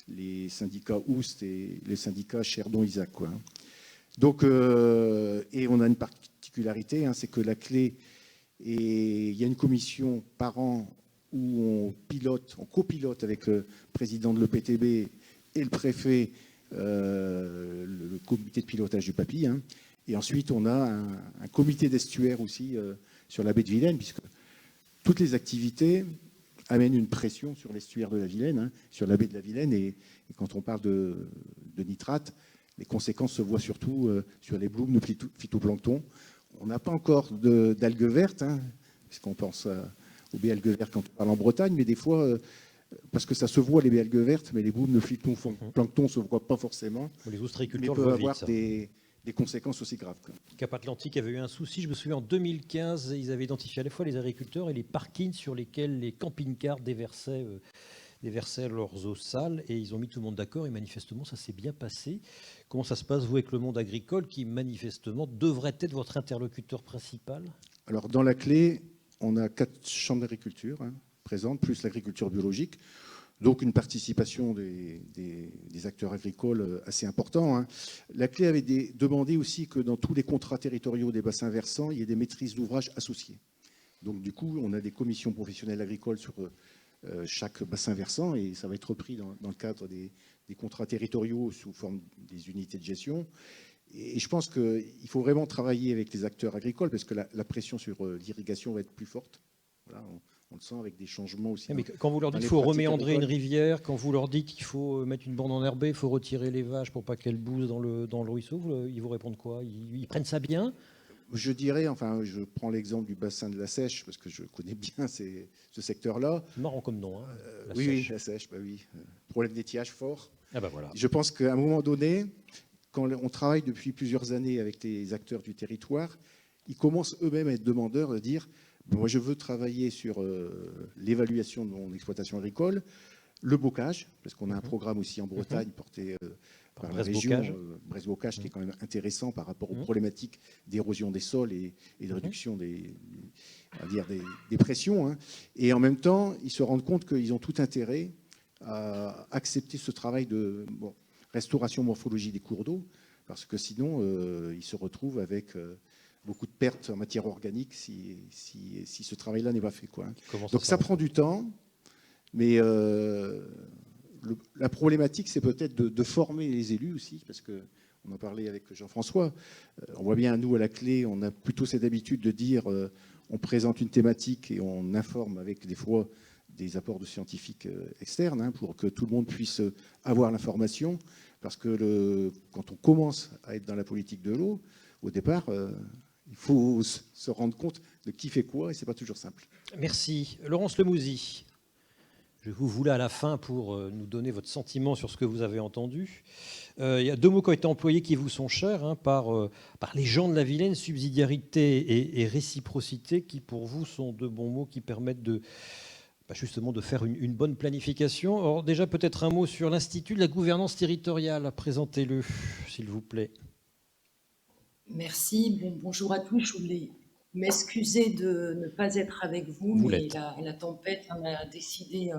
les syndicats Oust et les syndicats Cherdon-Isaac, quoi. Donc, et on a une particularité, hein, c'est que la clé, il y a une commission par an où on copilote avec le président de l'EPTB et le préfet le comité de pilotage du PAPI, hein. Et ensuite, on a un comité d'estuaire aussi sur la baie de Vilaine, puisque toutes les activités amènent une pression sur l'estuaire de la Vilaine, hein, sur la baie de la Vilaine. Et quand on parle de nitrate, les conséquences se voient surtout sur les blooms de phytoplancton. On n'a pas encore d'algues vertes, hein, puisqu'on pense aux baies algues vertes quand on parle en Bretagne, mais des fois, parce que ça se voit les baies algues vertes, mais les blooms de phytoplancton ne se voient pas forcément. Les mais ostréiculteurs peuvent le voient avoir vite, des conséquences aussi graves, quoi. Cap Atlantique avait eu un souci, je me souviens en 2015, ils avaient identifié à la fois les agriculteurs et les parkings sur lesquels les camping-cars déversaient leurs eaux sales, et ils ont mis tout le monde d'accord, et manifestement ça s'est bien passé. Comment ça se passe, vous, avec le monde agricole, qui manifestement devrait être votre interlocuteur principal? Alors, dans la clé, on a 4 chambres d'agriculture, hein, présentes, plus l'agriculture biologique. Donc, une participation des acteurs agricoles assez important, hein. La clé avait demandé aussi que dans tous les contrats territoriaux des bassins versants, il y ait des maîtrises d'ouvrage associées. Donc, du coup, on a des commissions professionnelles agricoles sur chaque bassin versant, et ça va être repris dans le cadre des contrats territoriaux sous forme des unités de gestion. Et je pense qu'il faut vraiment travailler avec les acteurs agricoles, parce que la pression sur l'irrigation va être plus forte. Voilà, on le sent avec des changements aussi. Mais quand vous leur dites qu'il faut reméandrer une rivière, quand vous leur dites qu'il faut mettre une bande enherbée, il faut retirer les vaches pour pas qu'elles bousent dans le ruisseau, ils vous répondent quoi? Ils prennent ça bien? Je dirais, enfin, je prends l'exemple du bassin de la Seiche, parce que je connais bien ce secteur-là. C'est marrant comme nom, hein, oui, oui, la Seiche, bah oui. Problème d'étiage fort. Ah bah voilà. Je pense qu'à un moment donné, quand on travaille depuis plusieurs années avec les acteurs du territoire, ils commencent eux-mêmes à être demandeurs, de dire moi, je veux travailler sur l'évaluation de mon exploitation agricole, le bocage, parce qu'on a un programme aussi en Bretagne porté par la région Bresse-Bocage, qui est quand même intéressant par rapport aux problématiques d'érosion des sols et de réduction des pressions, hein. Et en même temps, ils se rendent compte qu'ils ont tout intérêt à accepter ce travail de restauration morphologie des cours d'eau, parce que sinon, ils se retrouvent avec beaucoup de pertes en matière organique si ce travail-là n'est pas fait, quoi. Donc ça prend du temps, mais la problématique, c'est peut-être de former les élus aussi, parce qu'on en parlait avec Jean-François. On voit bien, nous, à la clé, on a plutôt cette habitude de dire on présente une thématique et on informe avec des fois des apports de scientifiques externes, hein, pour que tout le monde puisse avoir l'information, parce que quand on commence à être dans la politique de l'eau, au départ, il faut se rendre compte de qui fait quoi, et c'est pas toujours simple. Merci. Laurence Lemouzy, je vous voulais à la fin pour nous donner votre sentiment sur ce que vous avez entendu. Il y a 2 mots qui ont été employés qui vous sont chers, hein, par les gens de la Vilaine, subsidiarité et réciprocité, qui pour vous sont 2 bons mots qui permettent justement de faire une bonne planification. Alors déjà, peut-être un mot sur l'Institut de la gouvernance territoriale. Présentez-le, s'il vous plaît. Merci. Bonjour à tous. Je voulais m'excuser de ne pas être avec vous, mais la tempête a décidé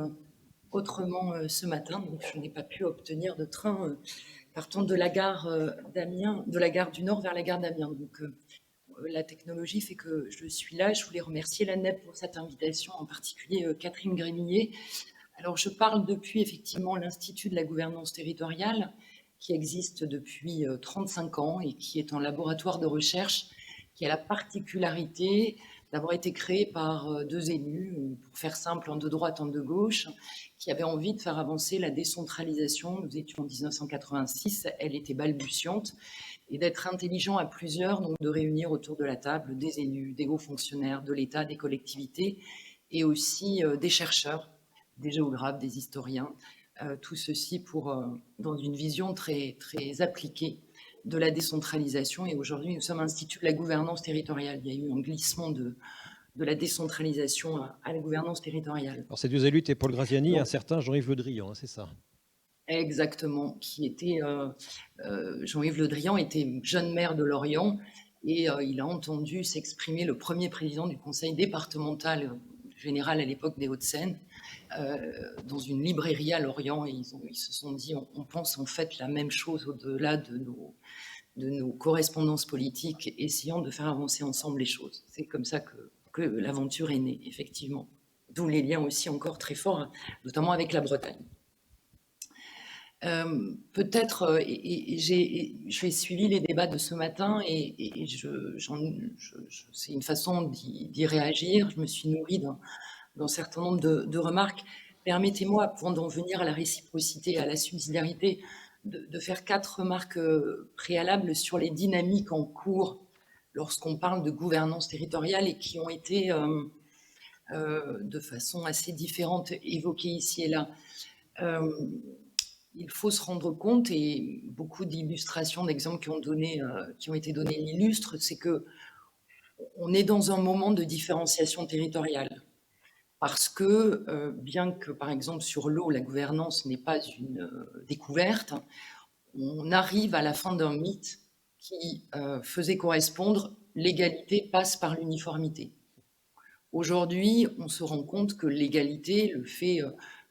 autrement ce matin, donc je n'ai pas pu obtenir de train partant de la gare d'Amiens, de la gare du Nord vers la gare d'Amiens. Donc la technologie fait que je suis là. Je voulais remercier la NEP pour cette invitation, en particulier Catherine Grémillet. Alors je parle depuis effectivement l'Institut de la gouvernance territoriale, qui existe depuis 35 ans et qui est un laboratoire de recherche qui a la particularité d'avoir été créé par deux élus, pour faire simple, en de droite, en de gauche, qui avaient envie de faire avancer la décentralisation. Nous étions en 1986, elle était balbutiante, et d'être intelligent à plusieurs, donc de réunir autour de la table des élus, des hauts fonctionnaires de l'État, des collectivités, et aussi des chercheurs, des géographes, des historiens, tout ceci dans une vision très, très appliquée de la décentralisation. Et aujourd'hui, nous sommes un institut de la gouvernance territoriale. Il y a eu un glissement de la décentralisation à la gouvernance territoriale. Alors ces deux élus étaient Paul Graziani et un certain Jean-Yves Le Drian, c'est ça? Exactement, Jean-Yves Le Drian était jeune maire de Lorient, et il a entendu s'exprimer le premier président du conseil départemental général à l'époque des Hauts-de-Seine, dans une librairie à Lorient, et ils se sont dit, on pense en fait la même chose au-delà de nos correspondances politiques, essayant de faire avancer ensemble les choses. C'est comme ça que l'aventure est née, effectivement. D'où les liens aussi encore très forts, notamment avec la Bretagne. Peut-être, j'ai suivi les débats de ce matin, et c'est une façon d'y réagir. Je me suis nourrie d'un certain nombre de remarques. Permettez-moi, avant d'en venir à la réciprocité, à la subsidiarité, de faire 4 remarques préalables sur les dynamiques en cours lorsqu'on parle de gouvernance territoriale, et qui ont été de façon assez différente évoquées ici et là. Il faut se rendre compte, et beaucoup d'illustrations, d'exemples qui ont été donnés l'illustrent, c'est que on est dans un moment de différenciation territoriale. Parce que, bien que, par exemple, sur l'eau, la gouvernance n'est pas une découverte, on arrive à la fin d'un mythe qui faisait correspondre l'égalité passe par l'uniformité. Aujourd'hui, on se rend compte que l'égalité, le fait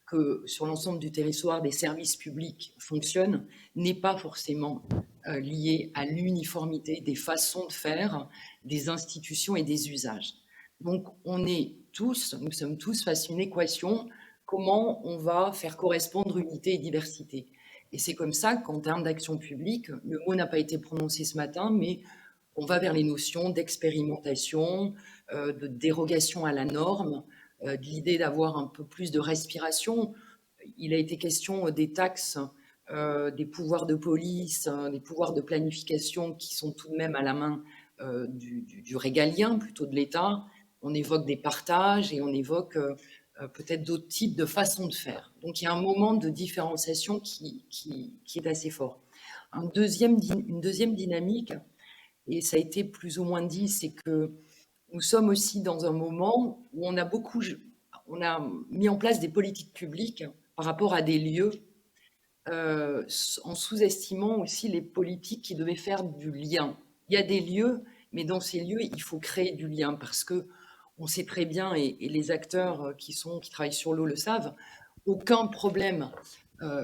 que sur l'ensemble du territoire des services publics fonctionnent, n'est pas forcément lié à l'uniformité des façons de faire, des institutions et des usages. Donc nous sommes tous face à une équation: comment on va faire correspondre unité et diversité. Et c'est comme ça qu'en termes d'action publique, le mot n'a pas été prononcé ce matin, mais on va vers les notions d'expérimentation, de dérogation à la norme, de l'idée d'avoir un peu plus de respiration. Il a été question des taxes, des pouvoirs de police, des pouvoirs de planification qui sont tout de même à la main du régalien, plutôt de l'État. On évoque des partages, et on évoque peut-être d'autres types de façons de faire. Donc il y a un moment de différenciation qui est assez fort. Une deuxième dynamique, et ça a été plus ou moins dit, c'est que nous sommes aussi dans un moment où on a mis en place des politiques publiques par rapport à des lieux, en sous-estimant aussi les politiques qui devaient faire du lien. Il y a des lieux, mais dans ces lieux, il faut créer du lien, parce que on sait très bien, et les acteurs qui travaillent sur l'eau le savent, aucun problème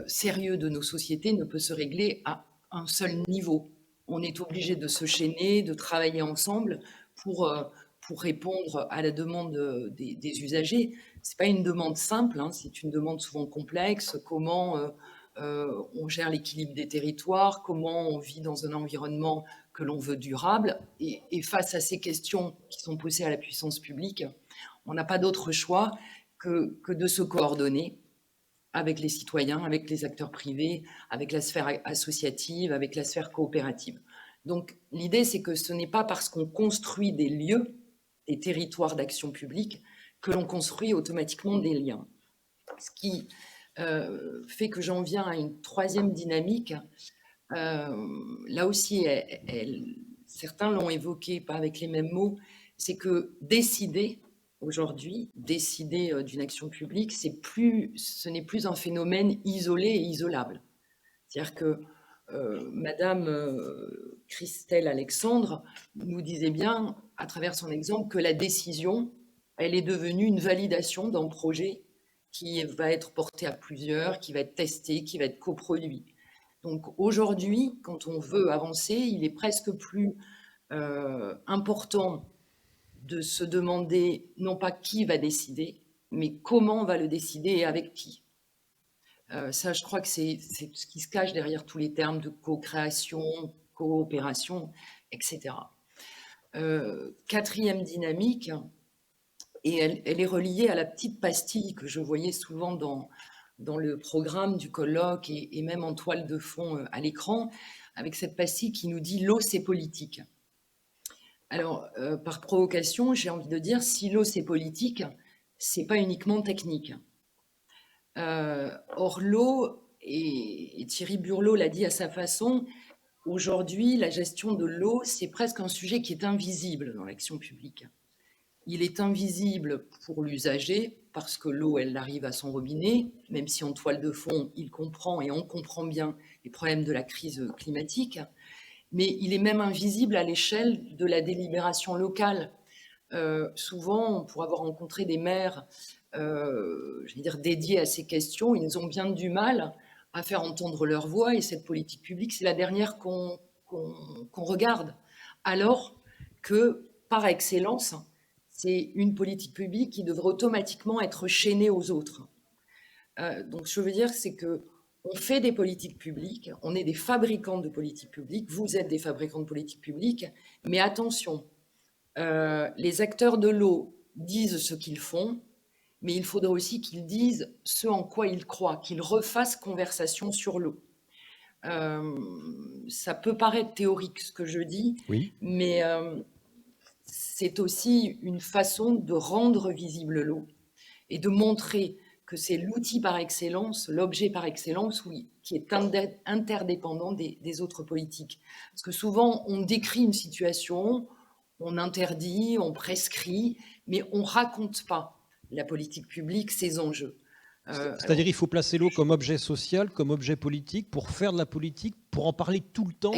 sérieux de nos sociétés ne peut se régler à un seul niveau. On est obligé de se chaîner, de travailler ensemble pour répondre à la demande des usagers. Ce n'est pas une demande simple, hein, c'est une demande souvent complexe. Comment on gère l'équilibre des territoires, comment on vit dans un environnement que l'on veut durable. Et face à ces questions qui sont posées à la puissance publique, on n'a pas d'autre choix que de se coordonner avec les citoyens, avec les acteurs privés, avec la sphère associative, avec la sphère coopérative. Donc l'idée, c'est que ce n'est pas parce qu'on construit des lieux, des territoires d'action publique, que l'on construit automatiquement des liens. Ce qui fait que j'en viens à une troisième dynamique. Là aussi, certains l'ont évoqué, pas avec les mêmes mots, c'est que aujourd'hui, décider d'une action publique, ce n'est plus un phénomène isolé et isolable. C'est-à-dire que Madame Christelle Alexandre nous disait bien, à travers son exemple, que la décision, elle est devenue une validation d'un projet qui va être porté à plusieurs, qui va être testé, qui va être coproduit. Donc aujourd'hui, quand on veut avancer, il est presque plus important de se demander non pas qui va décider, mais comment on va le décider et avec qui. Ça, je crois que c'est ce qui se cache derrière tous les termes de co-création, coopération, etc. Quatrième dynamique, et elle est reliée à la petite pastille que je voyais souvent dans le programme du colloque et même en toile de fond à l'écran, avec cette pastille qui nous dit « l'eau, c'est politique ». Alors, par provocation, j'ai envie de dire, si l'eau, c'est politique, c'est pas uniquement technique. Or, l'eau, et Thierry Burleau l'a dit à sa façon, aujourd'hui, la gestion de l'eau, c'est presque un sujet qui est invisible dans l'action publique. Il est invisible pour l'usager, parce que l'eau, elle arrive à son robinet, même si en toile de fond, il comprend et on comprend bien les problèmes de la crise climatique, mais il est même invisible à l'échelle de la délibération locale. Souvent, pour avoir rencontré des maires dédiés à ces questions, ils ont bien du mal à faire entendre leur voix, et cette politique publique, c'est la dernière qu'on regarde, alors que, par excellence, c'est une politique publique qui devrait automatiquement être chaînée aux autres. Donc, je veux dire, c'est que on fait des politiques publiques, on est des fabricants de politiques publiques, vous êtes des fabricants de politiques publiques, mais attention, les acteurs de l'eau disent ce qu'ils font, mais il faudrait aussi qu'ils disent ce en quoi ils croient, qu'ils refassent conversation sur l'eau. Ça peut paraître théorique ce que je dis, oui. Mais c'est aussi une façon de rendre visible l'eau et de montrer que c'est l'outil par excellence, l'objet par excellence, oui, qui est interdépendant des autres politiques. Parce que souvent, on décrit une situation, on interdit, on prescrit, mais on ne raconte pas la politique publique, ses enjeux. C'est-à-dire qu'il faut placer l'eau comme objet social, comme objet politique, pour faire de la politique, pour en parler tout le temps,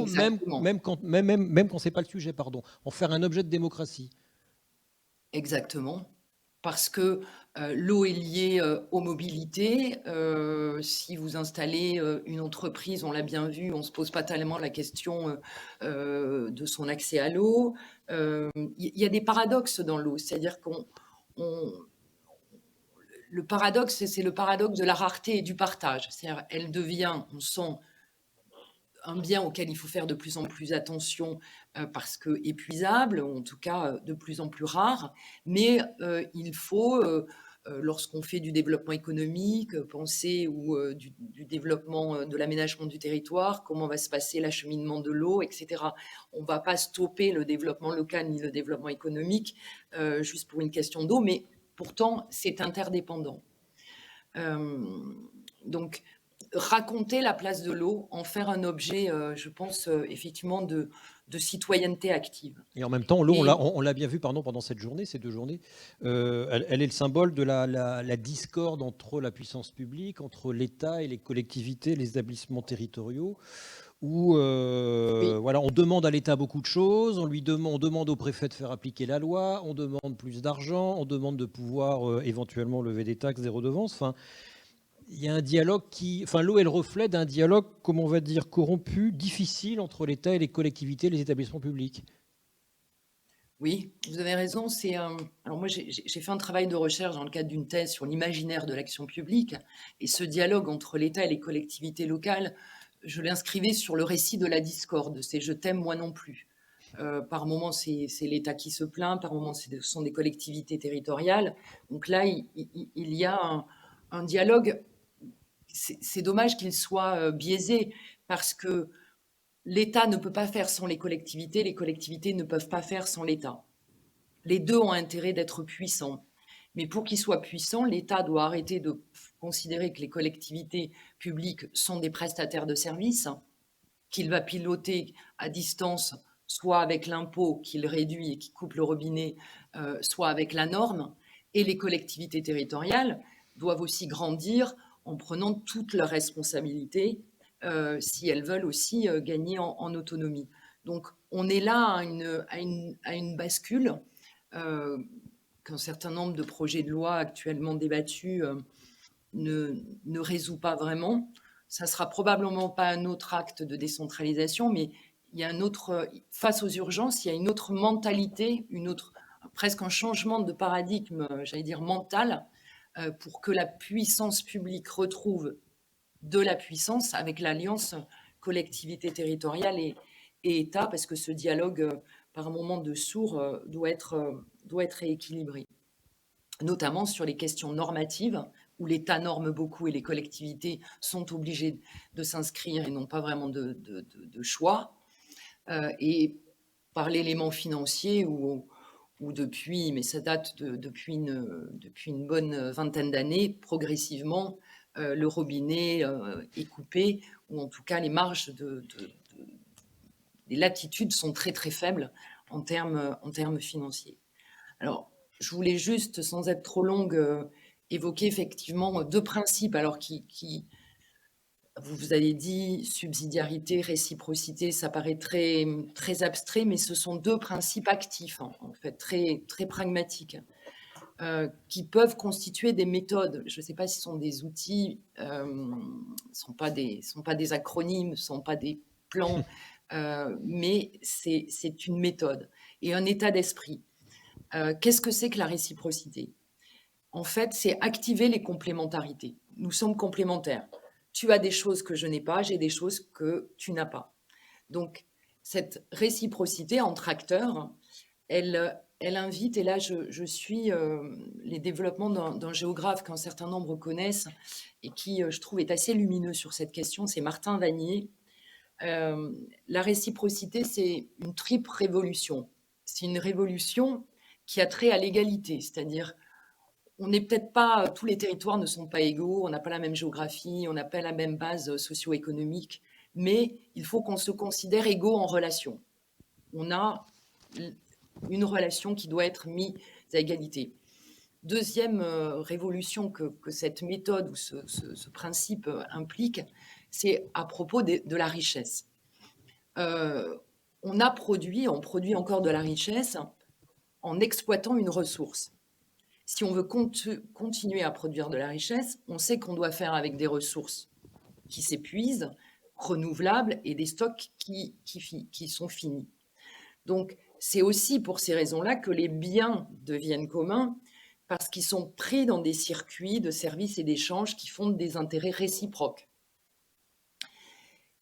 même quand ce n'est pas le sujet, pardon. En faire un objet de démocratie. Exactement. Parce que l'eau est liée aux mobilités. Si vous installez une entreprise, on l'a bien vu, on ne se pose pas tellement la question de son accès à l'eau. Il y a des paradoxes dans l'eau, c'est-à-dire le paradoxe, c'est le paradoxe de la rareté et du partage. C'est-à-dire, elle devient, on sent, un bien auquel il faut faire de plus en plus attention parce que épuisable, ou en tout cas de plus en plus rare, mais il faut, lorsqu'on fait du développement économique, penser du développement de l'aménagement du territoire, comment va se passer l'acheminement de l'eau, etc. On ne va pas stopper le développement local ni le développement économique juste pour une question d'eau, mais pourtant c'est interdépendant. Donc, raconter la place de l'eau, en faire un objet, je pense, effectivement, de citoyenneté active. Et en même temps, l'eau, on l'a bien vu pendant ces 2 journées, elle est le symbole de la discorde entre la puissance publique, entre l'État et les collectivités, les établissements territoriaux, où voilà, on demande à l'État beaucoup de choses, on demande au préfet de faire appliquer la loi, on demande plus d'argent, on demande de pouvoir éventuellement lever des taxes, des redevances. Enfin, il y a un dialogue l'eau est le reflet d'un dialogue, comment on va dire, corrompu, difficile entre l'État et les collectivités et les établissements publics. Oui, vous avez raison. Alors moi, j'ai fait un travail de recherche dans le cadre d'une thèse sur l'imaginaire de l'action publique, et ce dialogue entre l'État et les collectivités locales, je l'inscrivais sur le récit de la discorde. C'est « je t'aime, moi non plus ». Par moments, c'est l'État qui se plaint, par moments, ce sont des collectivités territoriales. Donc là, il y a un dialogue. C'est dommage qu'il soit biaisé, parce que l'État ne peut pas faire sans les collectivités ne peuvent pas faire sans l'État. Les deux ont intérêt d'être puissants. Mais pour qu'ils soient puissants, l'État doit arrêter de considérer que les collectivités publiques sont des prestataires de services, qu'il va piloter à distance, soit avec l'impôt qu'il réduit et qui coupe le robinet, soit avec la norme. Et les collectivités territoriales doivent aussi grandir en prenant toutes leurs responsabilités si elles veulent aussi gagner en autonomie. Donc, on est là à une bascule qu'un certain nombre de projets de loi actuellement débattus ne résout pas vraiment. Ça ne sera probablement pas un autre acte de décentralisation, mais il y a face aux urgences, il y a une autre mentalité, presque un changement de paradigme, j'allais dire mental, pour que la puissance publique retrouve de la puissance avec l'alliance collectivité territoriale et État, parce que ce dialogue par moment de sourd, doit être rééquilibré, notamment sur les questions normatives, où l'État norme beaucoup et les collectivités sont obligées de s'inscrire et n'ont pas vraiment de choix, et par l'élément financier où depuis, mais ça date depuis une bonne vingtaine d'années, progressivement, le robinet est coupé, ou en tout cas les marges les latitudes sont très très faibles en termes financiers. Alors, je voulais juste, sans être trop longue, évoquer effectivement 2 principes, alors vous avez dit subsidiarité, réciprocité, ça paraît très, très abstrait, mais ce sont 2 principes actifs, en fait, très, très pragmatiques, qui peuvent constituer des méthodes. Je ne sais pas si ce sont des outils, sont pas des acronymes, ce ne sont pas des plans, mais c'est une méthode et un état d'esprit. Qu'est-ce que c'est que la réciprocité? En fait, c'est activer les complémentarités. Nous sommes complémentaires. Tu as des choses que je n'ai pas, j'ai des choses que tu n'as pas. Donc, cette réciprocité entre acteurs, elle invite, et là je suis les développements d'un géographe qu'un certain nombre connaissent et qui, je trouve, est assez lumineux sur cette question, c'est Martin Vanier. La réciprocité, c'est une triple révolution. C'est une révolution qui a trait à l'égalité, c'est-à-dire on n'est peut-être pas, tous les territoires ne sont pas égaux, on n'a pas la même géographie, on n'a pas la même base socio-économique, mais il faut qu'on se considère égaux en relation. On a une relation qui doit être mise à égalité. Deuxième révolution que cette méthode ou ce principe implique, c'est à propos de la richesse. On produit encore de la richesse en exploitant une ressource. Si on veut continuer à produire de la richesse, on sait qu'on doit faire avec des ressources qui s'épuisent, renouvelables, et des stocks qui sont finis. Donc, c'est aussi pour ces raisons-là que les biens deviennent communs, parce qu'ils sont pris dans des circuits de services et d'échanges qui fondent des intérêts réciproques.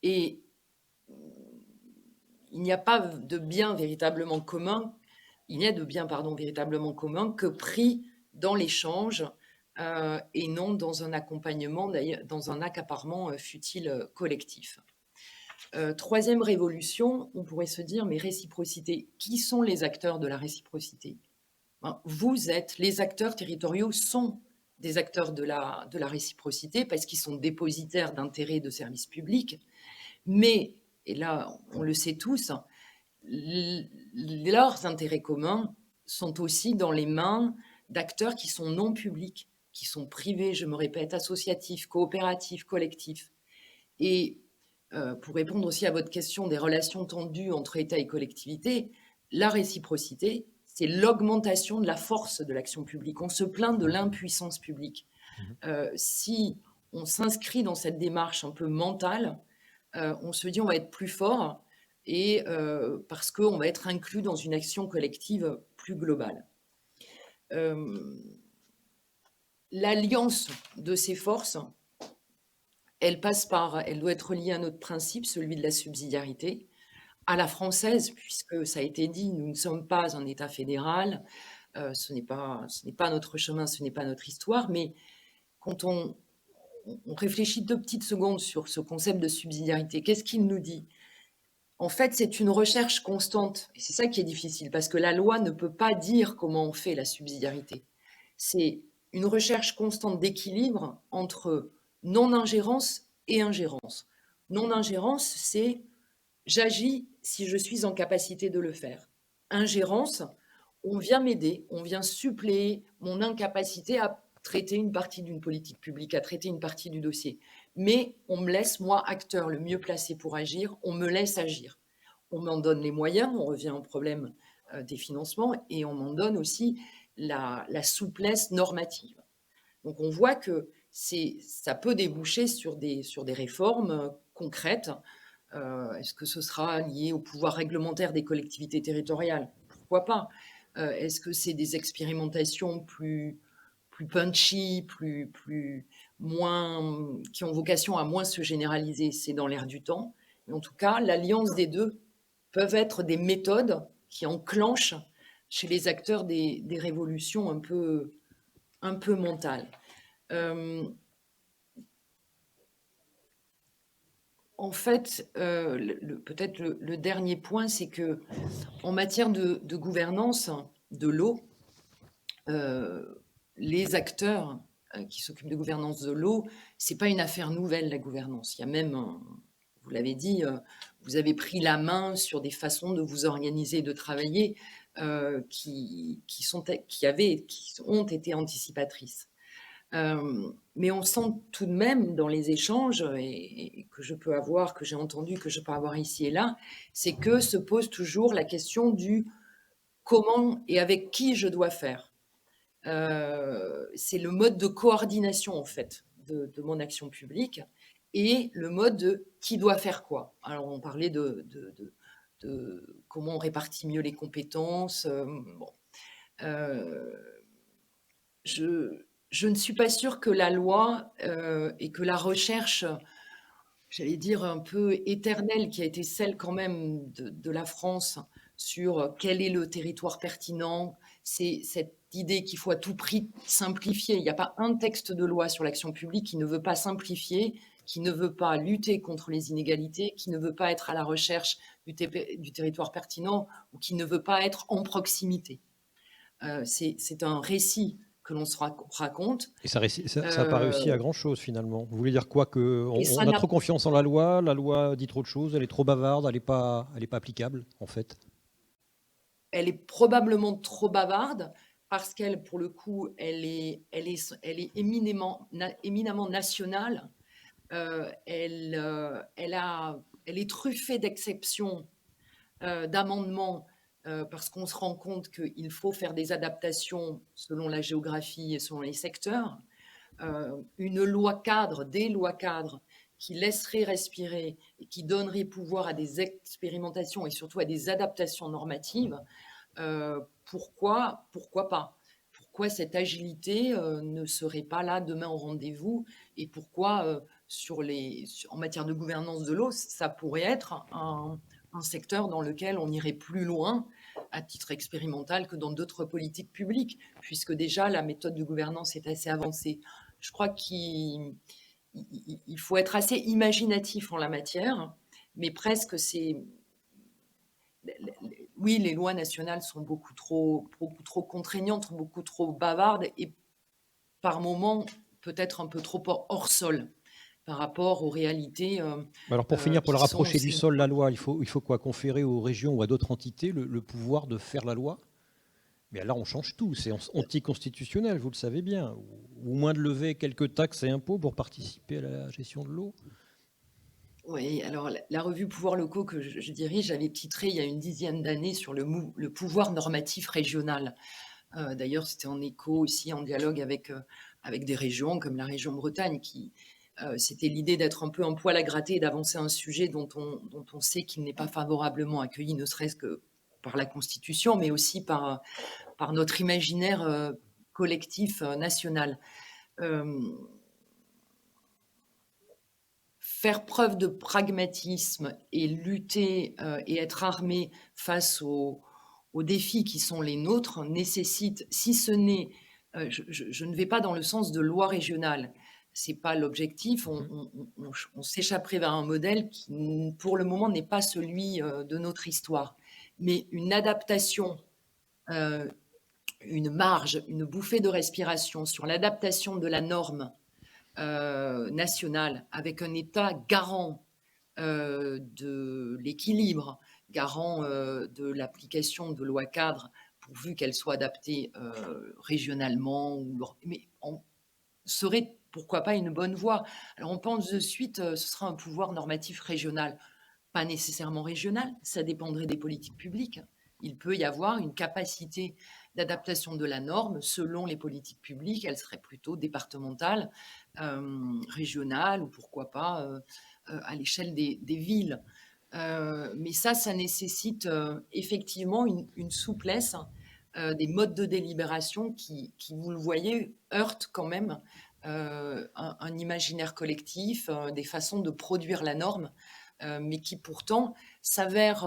Et il n'y a pas de biens véritablement communs, véritablement communs que pris dans l'échange et non dans un accompagnement, dans un accaparement fut-il collectif. Troisième révolution, on pourrait se dire, mais réciprocité, qui sont les acteurs de la réciprocité? Vous êtes, les acteurs territoriaux sont des acteurs de la réciprocité parce qu'ils sont dépositaires d'intérêts de services publics, mais, et là on le sait tous, leurs intérêts communs sont aussi dans les mains d'acteurs qui sont non publics, qui sont privés, je me répète, associatifs, coopératifs, collectifs. Et pour répondre aussi à votre question des relations tendues entre État et collectivité, la réciprocité, c'est l'augmentation de la force de l'action publique. On se plaint de l'impuissance publique. Si on s'inscrit dans cette démarche un peu mentale, on se dit on va être plus fort et parce qu'on va être inclus dans une action collective plus globale. L'alliance de ces forces, elle doit être liée à notre principe, celui de la subsidiarité, à la française, puisque ça a été dit, nous ne sommes pas un État fédéral, ce n'est pas notre chemin, ce n'est pas notre histoire, mais quand on réfléchit 2 petites secondes sur ce concept de subsidiarité, qu'est-ce qu'il nous dit? En fait, c'est une recherche constante, et c'est ça qui est difficile, parce que la loi ne peut pas dire comment on fait la subsidiarité. C'est une recherche constante d'équilibre entre non-ingérence et ingérence. Non-ingérence, c'est j'agis si je suis en capacité de le faire. Ingérence, on vient m'aider, on vient suppléer mon incapacité à traiter une partie d'une politique publique, à traiter une partie du dossier. Mais on me laisse, moi, acteur le mieux placé pour agir, on me laisse agir. On m'en donne les moyens, on revient au problème des financements, et on m'en donne aussi la souplesse normative. Donc on voit que ça peut déboucher sur des réformes concrètes. Est-ce que ce sera lié au pouvoir réglementaire des collectivités territoriales? Pourquoi pas? Est-ce que c'est des expérimentations plus punchy, qui ont vocation à moins se généraliser? C'est dans l'air du temps. Mais en tout cas, l'alliance des deux peuvent être des méthodes qui enclenche chez les acteurs des révolutions un peu mentales. En fait, peut-être le dernier point, c'est que en matière de gouvernance de l'eau, les acteurs qui s'occupent de gouvernance de l'eau, c'est pas une affaire nouvelle, la gouvernance. Il y a même, vous l'avez dit, vous avez pris la main sur des façons de vous organiser, de travailler qui ont été anticipatrices. Mais on sent tout de même dans les échanges et que je peux avoir, que j'ai entendu, que je peux avoir ici et là, c'est que se pose toujours la question du comment et avec qui je dois faire. C'est le mode de coordination en fait de mon action publique et le mode de qui doit faire quoi. Alors on parlait de comment on répartit mieux les compétences. Bon. Je ne suis pas sûre que la loi et que la recherche, j'allais dire un peu éternelle, qui a été celle quand même de la France sur quel est le territoire pertinent, c'est cette idée qu'il faut à tout prix simplifier. Il n'y a pas un texte de loi sur l'action publique qui ne veut pas simplifier, qui ne veut pas lutter contre les inégalités, qui ne veut pas être à la recherche du territoire pertinent ou qui ne veut pas être en proximité. C'est un récit que l'on se raconte. Et ça n'a pas réussi à grand-chose, finalement. Vous voulez dire quoi? On a trop confiance en la loi dit trop de choses, elle est trop bavarde, elle n'est pas applicable, en fait. Elle est probablement trop bavarde parce qu'elle, pour le coup, elle est éminemment nationale. Elle est truffée d'exceptions, d'amendements, parce qu'on se rend compte qu'il faut faire des adaptations selon la géographie et selon les secteurs. Une loi cadre, des lois cadres qui laisseraient respirer et qui donneraient pouvoir à des expérimentations et surtout à des adaptations normatives, pourquoi pas? Pourquoi cette agilité ne serait pas là demain au rendez-vous? Et pourquoi, en matière de gouvernance de l'eau, ça pourrait être un secteur dans lequel on irait plus loin à titre expérimental que dans d'autres politiques publiques, puisque déjà la méthode de gouvernance est assez avancée. Je crois qu'il faut être assez imaginatif en la matière, mais presque oui, les lois nationales sont beaucoup trop contraignantes, beaucoup trop bavardes et par moments peut-être un peu trop hors sol par rapport aux réalités. Alors pour finir, pour le rapprocher du sol, la loi, il faut quoi? Conférer aux régions ou à d'autres entités le pouvoir de faire la loi? Mais là, on change tout. C'est anticonstitutionnel, vous le savez bien. Ou moins de lever quelques taxes et impôts pour participer à la gestion de l'eau. Oui, alors la revue Pouvoirs locaux que je dirige avait titré il y a une dizaine d'années sur le pouvoir normatif régional. D'ailleurs, c'était en écho aussi, en dialogue avec des régions comme la région Bretagne, c'était l'idée d'être un peu un poil à gratter et d'avancer un sujet dont on sait qu'il n'est pas favorablement accueilli, ne serait-ce que par la Constitution, mais aussi par notre imaginaire collectif national. Faire preuve de pragmatisme et lutter et être armé face aux défis qui sont les nôtres nécessite, si ce n'est, je ne vais pas dans le sens de loi régionale, c'est pas l'objectif, on s'échapperait vers un modèle qui, pour le moment, n'est pas celui de notre histoire, mais une adaptation, une marge, une bouffée de respiration sur l'adaptation de la norme nationale avec un État garant de l'équilibre, garant de l'application de lois cadres pourvu qu'elles soient adaptées régionalement. Mais on serait pourquoi pas une bonne voie. Alors on pense de suite, ce sera un pouvoir normatif régional. Pas nécessairement régional, ça dépendrait des politiques publiques. Il peut y avoir une capacité d'adaptation de la norme selon les politiques publiques. Elle serait plutôt départementale, régionale ou pourquoi pas à l'échelle des villes. Mais ça nécessite effectivement une souplesse des modes de délibération qui, vous le voyez, heurtent quand même un imaginaire collectif, des façons de produire la norme, mais qui pourtant s'avèrent,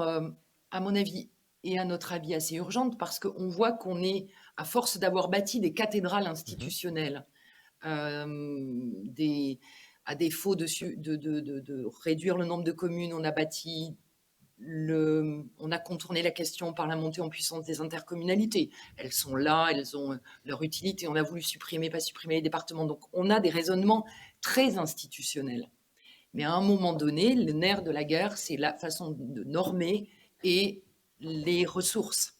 à mon avis, est à notre avis assez urgente parce qu'on voit qu'on est, à force d'avoir bâti des cathédrales institutionnelles, à défaut de réduire le nombre de communes, on a contourné la question par la montée en puissance des intercommunalités. Elles sont là, elles ont leur utilité. On a voulu supprimer, pas supprimer les départements. Donc, on a des raisonnements très institutionnels. Mais à un moment donné, le nerf de la guerre, c'est la façon de normer et les ressources.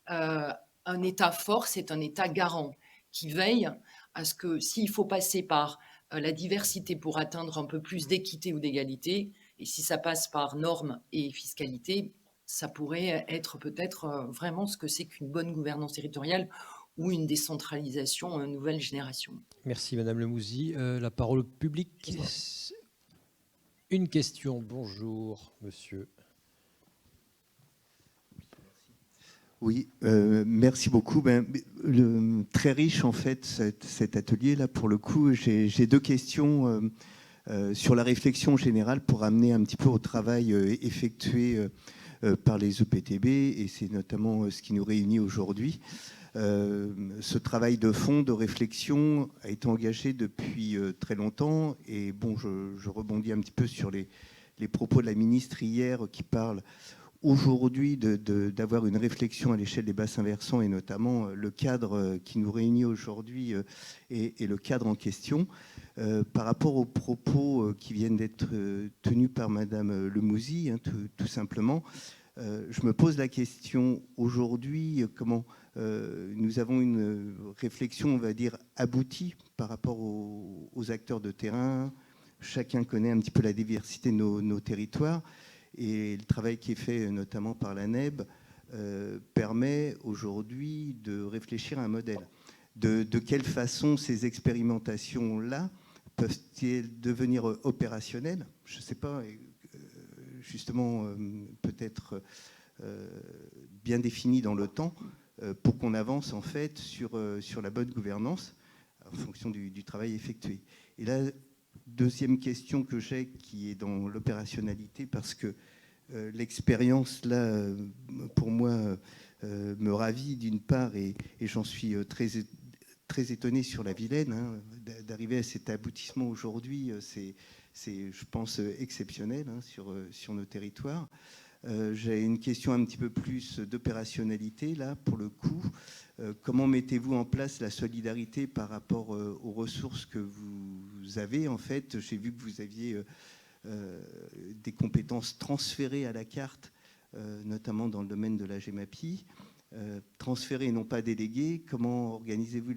Un État fort, c'est un État garant qui veille à ce que s'il faut passer par la diversité pour atteindre un peu plus d'équité ou d'égalité, et si ça passe par normes et fiscalité, ça pourrait être peut-être vraiment ce que c'est qu'une bonne gouvernance territoriale ou une décentralisation nouvelle génération. Merci Madame Lemouzy. La parole au public. Une question. Bonjour, monsieur. Oui, merci beaucoup. Très riche en fait cet atelier-là. Pour le coup, j'ai deux questions sur la réflexion générale pour amener un petit peu au travail effectué par les EPTB, et c'est notamment ce qui nous réunit aujourd'hui. Ce travail de fond, de réflexion, a été engagé depuis très longtemps. Et bon, je rebondis un petit peu sur les propos de la ministre hier qui parle aujourd'hui d'avoir une réflexion à l'échelle des bassins versants, et notamment le cadre qui nous réunit aujourd'hui et le cadre en question. Par rapport aux propos qui viennent d'être tenus par Madame Lemouzy, tout simplement, je me pose la question aujourd'hui, comment nous avons une réflexion, on va dire, aboutie par rapport aux acteurs de terrain. Chacun connaît un petit peu la diversité de nos territoires. Et le travail qui est fait notamment par la NEB permet aujourd'hui de réfléchir à un modèle. De quelle façon ces expérimentations-là peuvent-elles devenir opérationnelles? Je ne sais pas, justement, peut-être bien définies dans le temps, pour qu'on avance en fait sur la bonne gouvernance en fonction du travail effectué. Et là, deuxième question que j'ai, qui est dans l'opérationnalité, parce que l'expérience, là, pour moi, me ravit d'une part, et j'en suis très étonné sur la Vilaine. D'arriver à cet aboutissement aujourd'hui, c'est, je pense, exceptionnel sur nos territoires. J'ai une question un petit peu plus d'opérationnalité, là, pour le coup. Comment mettez-vous en place la solidarité par rapport aux ressources que vous avez? En fait, j'ai vu que vous aviez des compétences transférées à la carte, notamment dans le domaine de la GEMAPI. Transférées et non pas déléguées. Comment organisez-vous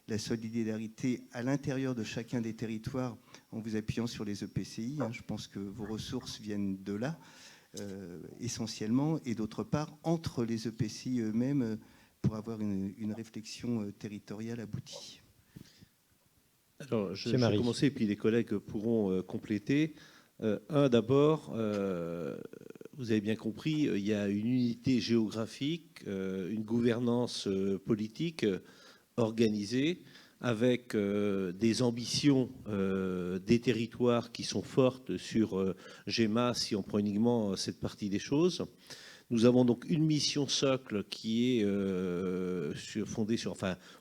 la solidarité à l'intérieur de chacun des territoires en vous appuyant sur les EPCI? Je pense que vos ressources viennent de là. Essentiellement, et d'autre part entre les EPCI eux-mêmes pour avoir une réflexion territoriale aboutie. Alors, je vais commencer, et puis les collègues pourront compléter. D'abord, vous avez bien compris, il y a une unité géographique, une gouvernance politique organisée, avec des ambitions des territoires qui sont fortes sur GEMA, si on prend uniquement cette partie des choses. Nous avons donc une mission socle qui est fondée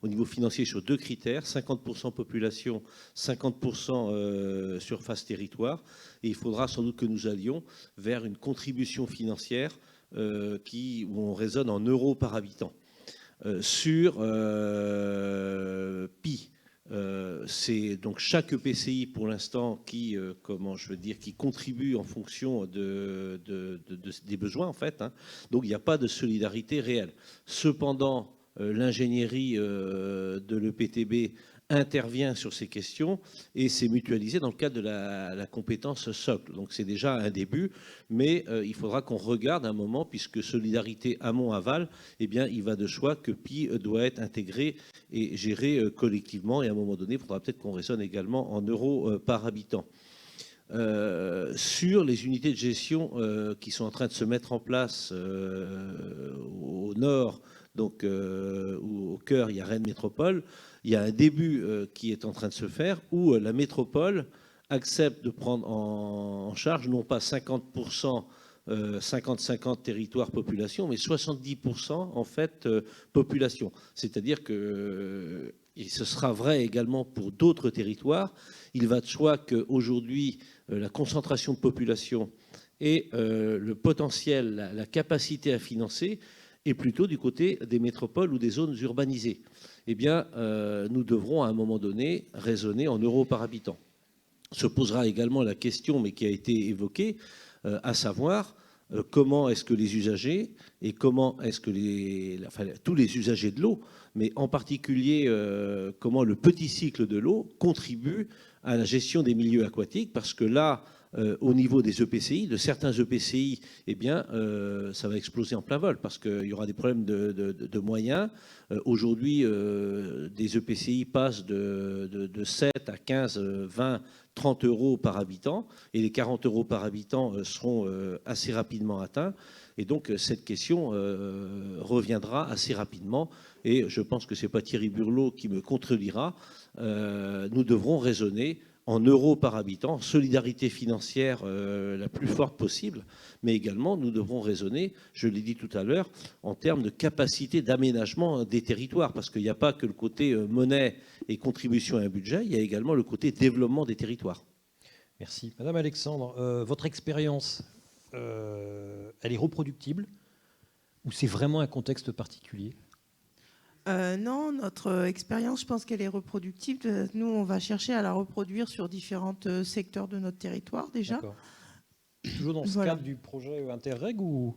au niveau financier sur deux critères, 50% population, 50% surface territoire. Et il faudra sans doute que nous allions vers une contribution financière où on raisonne en euros par habitant. Sur PI. C'est donc chaque EPCI pour l'instant qui contribue en fonction des besoins en fait. Donc il n'y a pas de solidarité réelle. Cependant, l'ingénierie de l'EPTB intervient sur ces questions et c'est mutualisé dans le cadre de la compétence socle. Donc c'est déjà un début, mais il faudra qu'on regarde un moment, puisque solidarité amont-aval, eh bien il va de soi que PI doit être intégré et géré collectivement, et à un moment donné, il faudra peut-être qu'on raisonne également en euros par habitant. Sur les unités de gestion qui sont en train de se mettre en place au nord, donc au cœur, il y a Rennes Métropole. Il y a un début qui est en train de se faire où la métropole accepte de prendre en charge non pas 50% 50-50 territoire-population, mais 70% en fait population. C'est-à-dire que et ce sera vrai également pour d'autres territoires. Il va de soi qu'aujourd'hui, la concentration de population et le potentiel, la capacité à financer est plutôt du côté des métropoles ou des zones urbanisées. Eh bien, nous devrons à un moment donné raisonner en euros par habitant. Se posera également la question, mais qui a été évoquée, à savoir comment est-ce que les usagers et comment est-ce que tous les usagers de l'eau, mais en particulier comment le petit cycle de l'eau contribue à la gestion des milieux aquatiques, parce que là, au niveau des EPCI, de certains EPCI, eh bien, ça va exploser en plein vol parce qu'il y aura des problèmes de moyens. Aujourd'hui, des EPCI passent de 7 à 15, 20, 30 euros par habitant et les 40 euros par habitant seront assez rapidement atteints. Et donc, cette question reviendra assez rapidement. Et je pense que ce n'est pas Thierry Burlot qui me contredira. Nous devrons raisonner en euros par habitant, solidarité financière la plus forte possible, mais également nous devrons raisonner, je l'ai dit tout à l'heure, en termes de capacité d'aménagement des territoires, parce qu'il n'y a pas que le côté monnaie et contribution à un budget, il y a également le côté développement des territoires. Merci. Madame Alexandre, votre expérience, elle est reproductible ou c'est vraiment un contexte particulier ? Non, notre expérience, je pense qu'elle est reproductible. Nous, on va chercher à la reproduire sur différents secteurs de notre territoire déjà. Toujours dans ce cadre du projet Interreg ou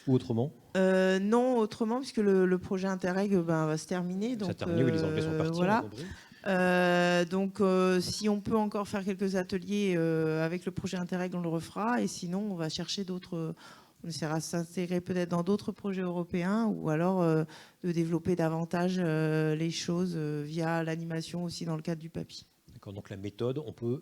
autrement ? Non, autrement, puisque le projet Interreg va se terminer. Donc, ça termine, oui, les Anglais sont partis. Voilà. Donc, si on peut encore faire quelques ateliers avec le projet Interreg, on le refera. Et sinon, on va chercher d'autres... On essaiera de s'intégrer peut-être dans d'autres projets européens ou alors de développer davantage les choses via l'animation aussi dans le cadre du PAPI. D'accord, donc la méthode, on peut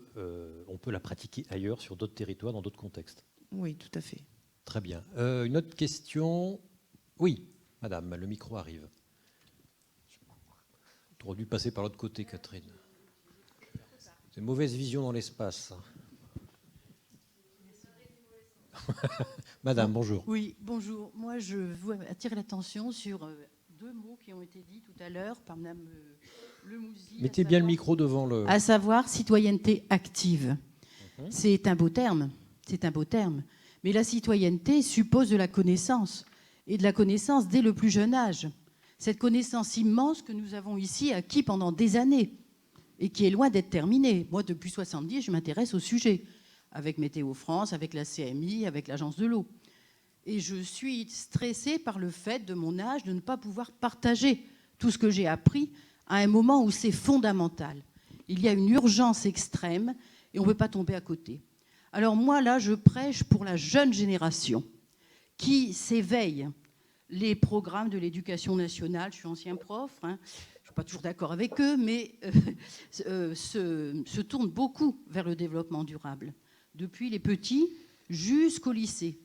la pratiquer ailleurs, sur d'autres territoires, dans d'autres contextes. Oui, tout à fait. Très bien. Une autre question. Oui, madame, le micro arrive. Tu aurais dû passer par l'autre côté, Catherine. C'est une mauvaise vision dans l'espace. Madame, bonjour. Oui, bonjour. Moi, je veux attirer l'attention sur deux mots qui ont été dits tout à l'heure par Madame Lemouzy. Mettez bien le micro devant le... À savoir citoyenneté active. C'est un beau terme. C'est un beau terme. Mais la citoyenneté suppose de la connaissance. Et de la connaissance dès le plus jeune âge. Cette connaissance immense que nous avons ici acquis pendant des années et qui est loin d'être terminée. Moi, depuis 70, je m'intéresse au sujet. Avec Météo France, avec la CMI, avec l'Agence de l'eau. Et je suis stressée par le fait de mon âge de ne pas pouvoir partager tout ce que j'ai appris à un moment où c'est fondamental. Il y a une urgence extrême et on ne peut pas tomber à côté. Alors moi, là, je prêche pour la jeune génération qui s'éveille. Les programmes de l'éducation nationale, je suis ancien prof, je ne suis pas toujours d'accord avec eux, mais se tournent beaucoup vers le développement durable. Depuis les petits jusqu'au lycée.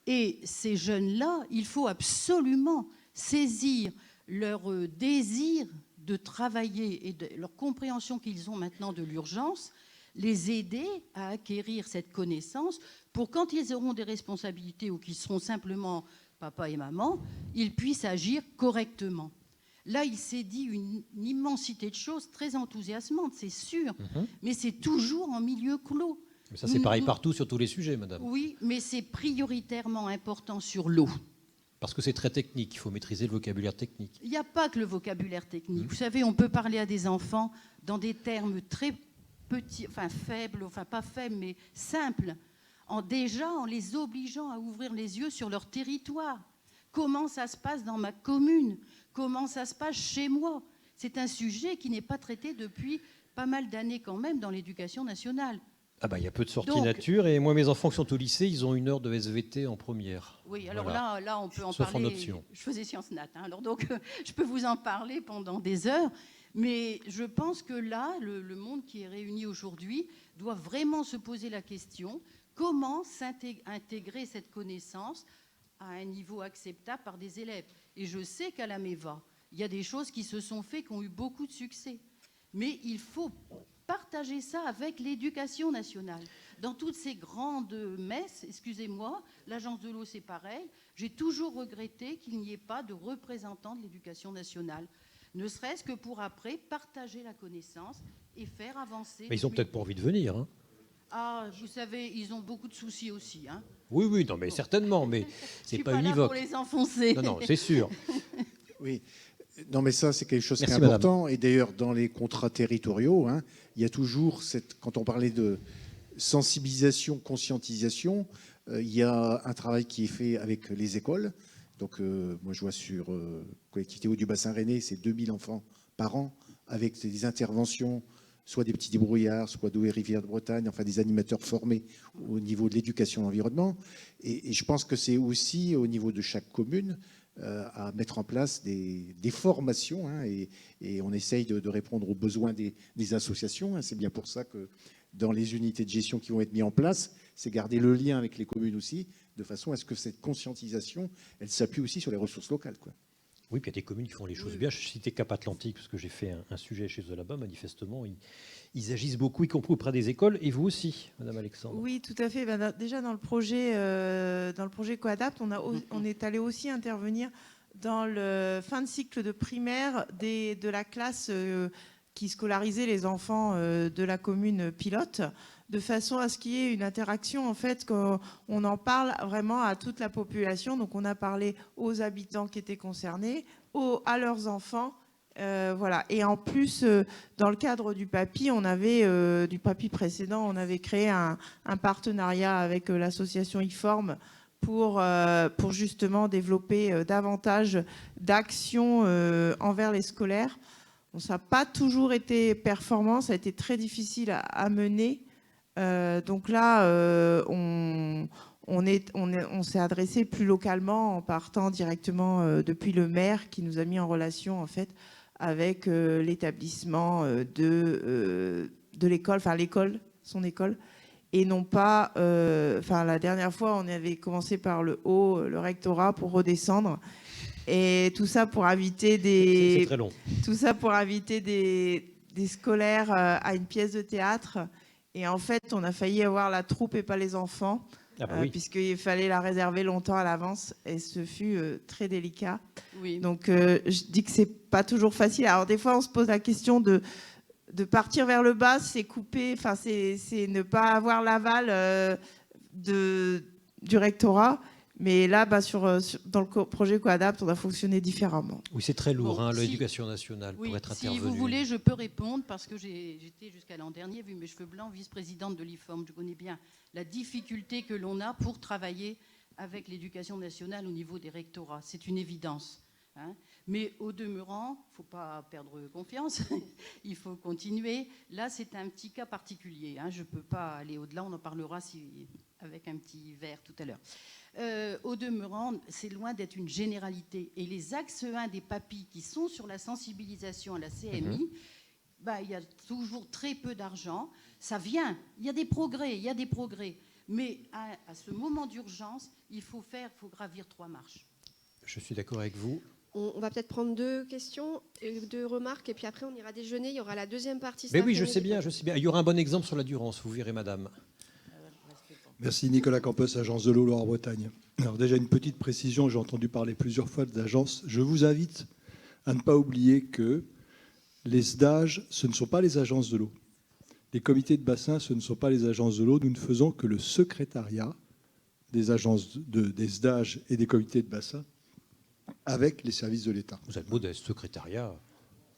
Et ces jeunes-là, il faut absolument saisir leur désir de travailler et leur compréhension qu'ils ont maintenant de l'urgence, les aider à acquérir cette connaissance pour quand ils auront des responsabilités ou qu'ils seront simplement papa et maman, ils puissent agir correctement. Là, il s'est dit une immensité de choses très enthousiasmantes, c'est sûr, mais c'est toujours en milieu clos. Mais ça, c'est pareil partout sur tous les sujets, madame. Oui, mais c'est prioritairement important sur l'eau. Parce que c'est très technique, il faut maîtriser le vocabulaire technique. Il n'y a pas que le vocabulaire technique. Vous savez, on peut parler à des enfants dans des termes très petits, enfin faibles, enfin pas faibles, mais simples, en les obligeant à ouvrir les yeux sur leur territoire. Comment ça se passe dans ma commune? Comment ça se passe chez moi? C'est un sujet qui n'est pas traité depuis pas mal d'années quand même dans l'éducation nationale. Ah bah, il y a peu de sorties nature, et moi, mes enfants qui sont au lycée, ils ont 1 heure de SVT en première. Oui, alors voilà. là, on peut en Sauf parler. En option. Je faisais sciences nat, alors donc je peux vous en parler pendant des heures. Mais je pense que là, le monde qui est réuni aujourd'hui doit vraiment se poser la question comment intégrer cette connaissance à un niveau acceptable par des élèves. Et je sais qu'à la MEVA, il y a des choses qui se sont faites, qui ont eu beaucoup de succès. Mais il faut partager ça avec l'éducation nationale. Dans toutes ces grandes messes, excusez-moi, l'agence de l'eau, c'est pareil, j'ai toujours regretté qu'il n'y ait pas de représentant de l'éducation nationale, ne serait-ce que pour après partager la connaissance et faire avancer. Mais ils n'ont peut-être pas envie de venir. Hein. Ah, vous savez, ils ont beaucoup de soucis aussi. Hein. Oui, non, mais certainement, mais c'est pas univoque. Je suis pas là pour les enfoncer. Non, c'est sûr. Oui. Non, mais ça, c'est quelque chose qui est Madame. important. Et d'ailleurs, dans les contrats territoriaux, il y a toujours quand on parlait de sensibilisation, conscientisation, il y a un travail qui est fait avec les écoles. Donc, moi, je vois sur Collectivité Eau du Bassin Rennais, c'est 2000 enfants par an, avec des interventions, soit des petits débrouillards, soit d'Eau et Rivière de Bretagne, enfin des animateurs formés au niveau de l'éducation à l'environnement. Et je pense que c'est aussi au niveau de chaque commune à mettre en place des formations, et on essaye de répondre aux besoins des associations. C'est bien pour ça que dans les unités de gestion qui vont être mises en place, c'est garder le lien avec les communes aussi, de façon à ce que cette conscientisation, elle s'appuie aussi sur les ressources locales, quoi. Oui, puis il y a des communes qui font les choses bien. Je citais Cap Atlantique, parce que j'ai fait un sujet chez eux là-bas. Manifestement, ils agissent beaucoup, y compris auprès des écoles. Et vous aussi, Madame Alexandre. Oui, tout à fait. Déjà, dans le projet Coadapt, on est allé aussi intervenir dans le fin de cycle de primaire de la classe qui scolarisait les enfants de la commune pilote, de façon à ce qu'il y ait une interaction, en fait, qu'on en parle vraiment à toute la population. Donc, on a parlé aux habitants qui étaient concernés, à leurs enfants. Voilà. Et en plus, dans le cadre du PAPI, du PAPI précédent, on avait créé un partenariat avec l'association IFORM pour justement développer davantage d'actions envers les scolaires. Bon, ça n'a pas toujours été performant, ça a été très difficile à mener. Donc là, on s'est adressé plus localement en partant directement depuis le maire qui nous a mis en relation en fait avec l'établissement de l'école, enfin son école, et non pas, la dernière fois on avait commencé par le haut, le rectorat, pour redescendre, et tout ça pour inviter C'est très long. Tout ça pour inviter des scolaires à une pièce de théâtre. Et en fait, on a failli avoir la troupe et pas les enfants, puisqu'il fallait la réserver longtemps à l'avance, et ce fut très délicat. Oui. Donc, je dis que c'est pas toujours facile. Alors, des fois, on se pose la question de partir vers le bas, c'est couper, enfin, c'est ne pas avoir l'aval du rectorat. Mais là, dans le projet Coadapt, on a fonctionné différemment. Oui, c'est très lourd, l'éducation nationale, pour être intervenue. Si vous voulez, je peux répondre, parce que j'étais jusqu'à l'an dernier, vu mes cheveux blancs, vice-présidente de l'IFORM. Je connais bien la difficulté que l'on a pour travailler avec l'éducation nationale au niveau des rectorats. C'est une évidence. Mais au demeurant, il ne faut pas perdre confiance, il faut continuer. Là, c'est un petit cas particulier. Je ne peux pas aller au-delà, on en parlera avec un petit verre tout à l'heure. Au demeurant, c'est loin d'être une généralité. Et les axes 1 des PAPI qui sont sur la sensibilisation à la CMI, il y a toujours très peu d'argent. Ça vient, il y a des progrès. Mais à ce moment d'urgence, il faut gravir 3 marches. Je suis d'accord avec vous. On va peut-être prendre 2 questions, 2 remarques, et puis après on ira déjeuner. Il y aura la deuxième partie. Mais oui, je sais bien. Il y aura un bon exemple sur la Durance, vous verrez, madame. Merci. Nicolas Campos, agence de l'eau Loire-Bretagne. Alors déjà, une petite précision, j'ai entendu parler plusieurs fois d'agences. Je vous invite à ne pas oublier que les SDAGE, ce ne sont pas les agences de l'eau. Les comités de bassin, ce ne sont pas les agences de l'eau. Nous ne faisons que le secrétariat des agences des SDAGE et des comités de bassin avec les services de l'État. Vous êtes modeste, secrétariat.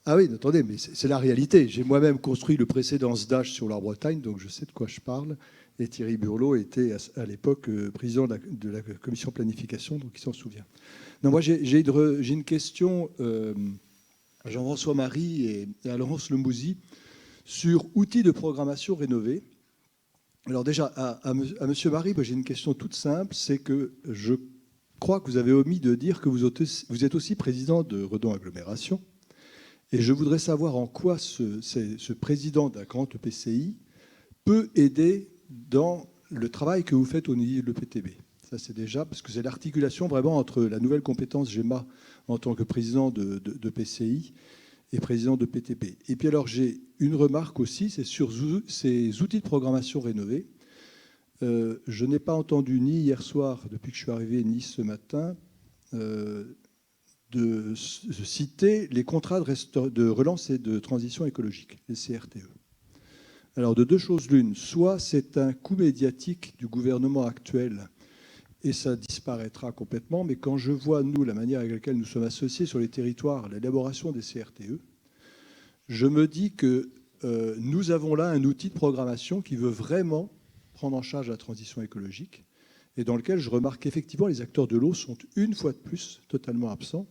Ah oui, attendez, mais c'est la réalité. J'ai moi-même construit le précédent SDAGE sur la Bretagne, donc je sais de quoi je parle. Et Thierry Burlot était à l'époque président de la commission planification, donc il s'en souvient. Non, moi j'ai une question à Jean-François Marie et à Laurence Lemouzy sur outils de programmation rénovés. Alors déjà, à M. Marie, j'ai une question toute simple, c'est que je crois que vous avez omis de dire que vous êtes aussi président de Redon Agglomération. Et je voudrais savoir en quoi ce président d'un grand EPCI peut aider dans le travail que vous faites au niveau de l'EPTB. Ça, c'est déjà, parce que c'est l'articulation vraiment entre la nouvelle compétence GEMA en tant que président de PCI et président de PTB. Et puis alors j'ai une remarque aussi, c'est sur ces outils de programmation rénovés. Je n'ai pas entendu ni hier soir, depuis que je suis arrivé, ni ce matin, de citer les contrats de relance et de transition écologique, les CRTE. Alors de deux choses l'une, soit c'est un coup médiatique du gouvernement actuel et ça disparaîtra complètement, mais quand je vois, nous, la manière avec laquelle nous sommes associés sur les territoires à l'élaboration des CRTE, je me dis que nous avons là un outil de programmation qui veut vraiment prendre en charge la transition écologique et dans lequel je remarque qu'effectivement les acteurs de l'eau sont une fois de plus totalement absents.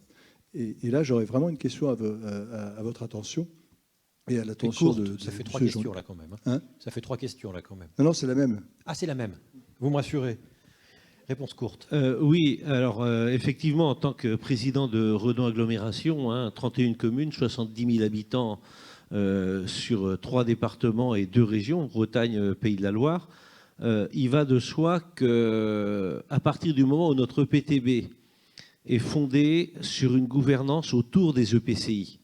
Et là, j'aurais vraiment une question à votre attention et à l'attention de ça fait 3 questions là quand même. Hein, ça fait 3 questions là quand même. Non, c'est la même. Ah, c'est la même. Vous me rassurez. Réponse courte. Oui, alors effectivement, en tant que président de Redon Agglomération, 31 communes, 70 000 habitants sur 3 départements et 2 régions, Bretagne, Pays de la Loire, il va de soi qu'à partir du moment où notre PTB est fondé sur une gouvernance autour des EPCI,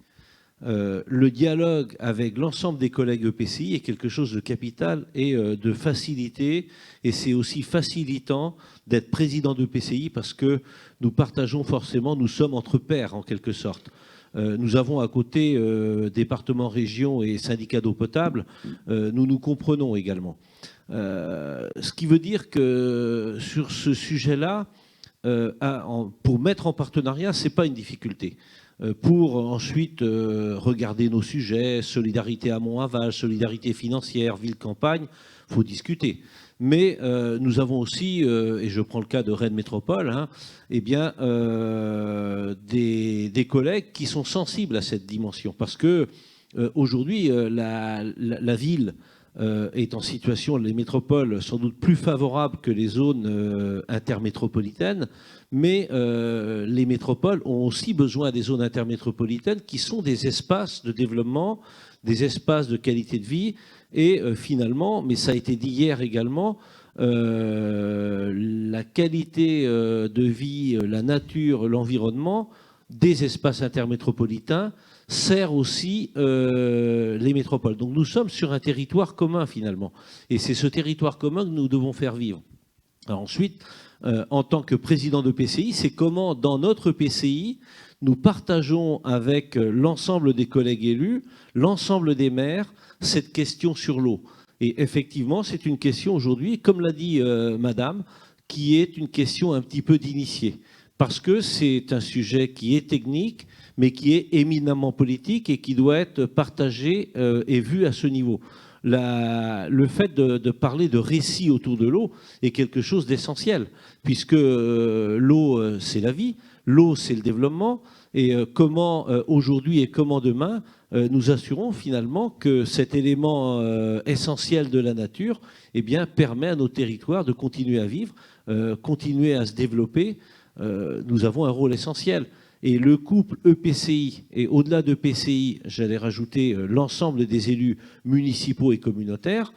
le dialogue avec l'ensemble des collègues EPCI est quelque chose de capital et de facilité. Et c'est aussi facilitant d'être président d'EPCI parce que nous partageons forcément, nous sommes entre pairs en quelque sorte. Nous avons à côté départements, régions et syndicats d'eau potable. Nous nous comprenons également. Ce qui veut dire que sur ce sujet-là, pour mettre en partenariat, ce n'est pas une difficulté. Pour ensuite regarder nos sujets, solidarité amont-aval, solidarité financière, ville-campagne, il faut discuter. Mais nous avons aussi, et je prends le cas de Rennes Métropole, eh bien, des collègues qui sont sensibles à cette dimension. Parce que aujourd'hui, la ville est en situation, les métropoles sans doute plus favorables que les zones intermétropolitaines, mais les métropoles ont aussi besoin des zones intermétropolitaines qui sont des espaces de développement, des espaces de qualité de vie, et finalement, mais ça a été dit hier également, la qualité de vie, la nature, l'environnement des espaces intermétropolitains sert aussi les métropoles. Donc nous sommes sur un territoire commun finalement. Et c'est ce territoire commun que nous devons faire vivre. Alors ensuite, en tant que président de PCI, c'est comment dans notre PCI, nous partageons avec l'ensemble des collègues élus, l'ensemble des maires, cette question sur l'eau. Et effectivement, c'est une question aujourd'hui, comme l'a dit Madame, qui est une question un petit peu d'initié. Parce que c'est un sujet qui est technique, mais qui est éminemment politique et qui doit être partagé et vu à ce niveau. Le fait de parler de récit autour de l'eau est quelque chose d'essentiel, puisque l'eau, c'est la vie, l'eau, c'est le développement, et comment aujourd'hui et comment demain, nous assurons finalement que cet élément essentiel de la nature eh bien, permet à nos territoires de continuer à vivre, continuer à se développer. Nous avons un rôle essentiel. Et le couple EPCI, et au-delà de PCI, j'allais rajouter l'ensemble des élus municipaux et communautaires,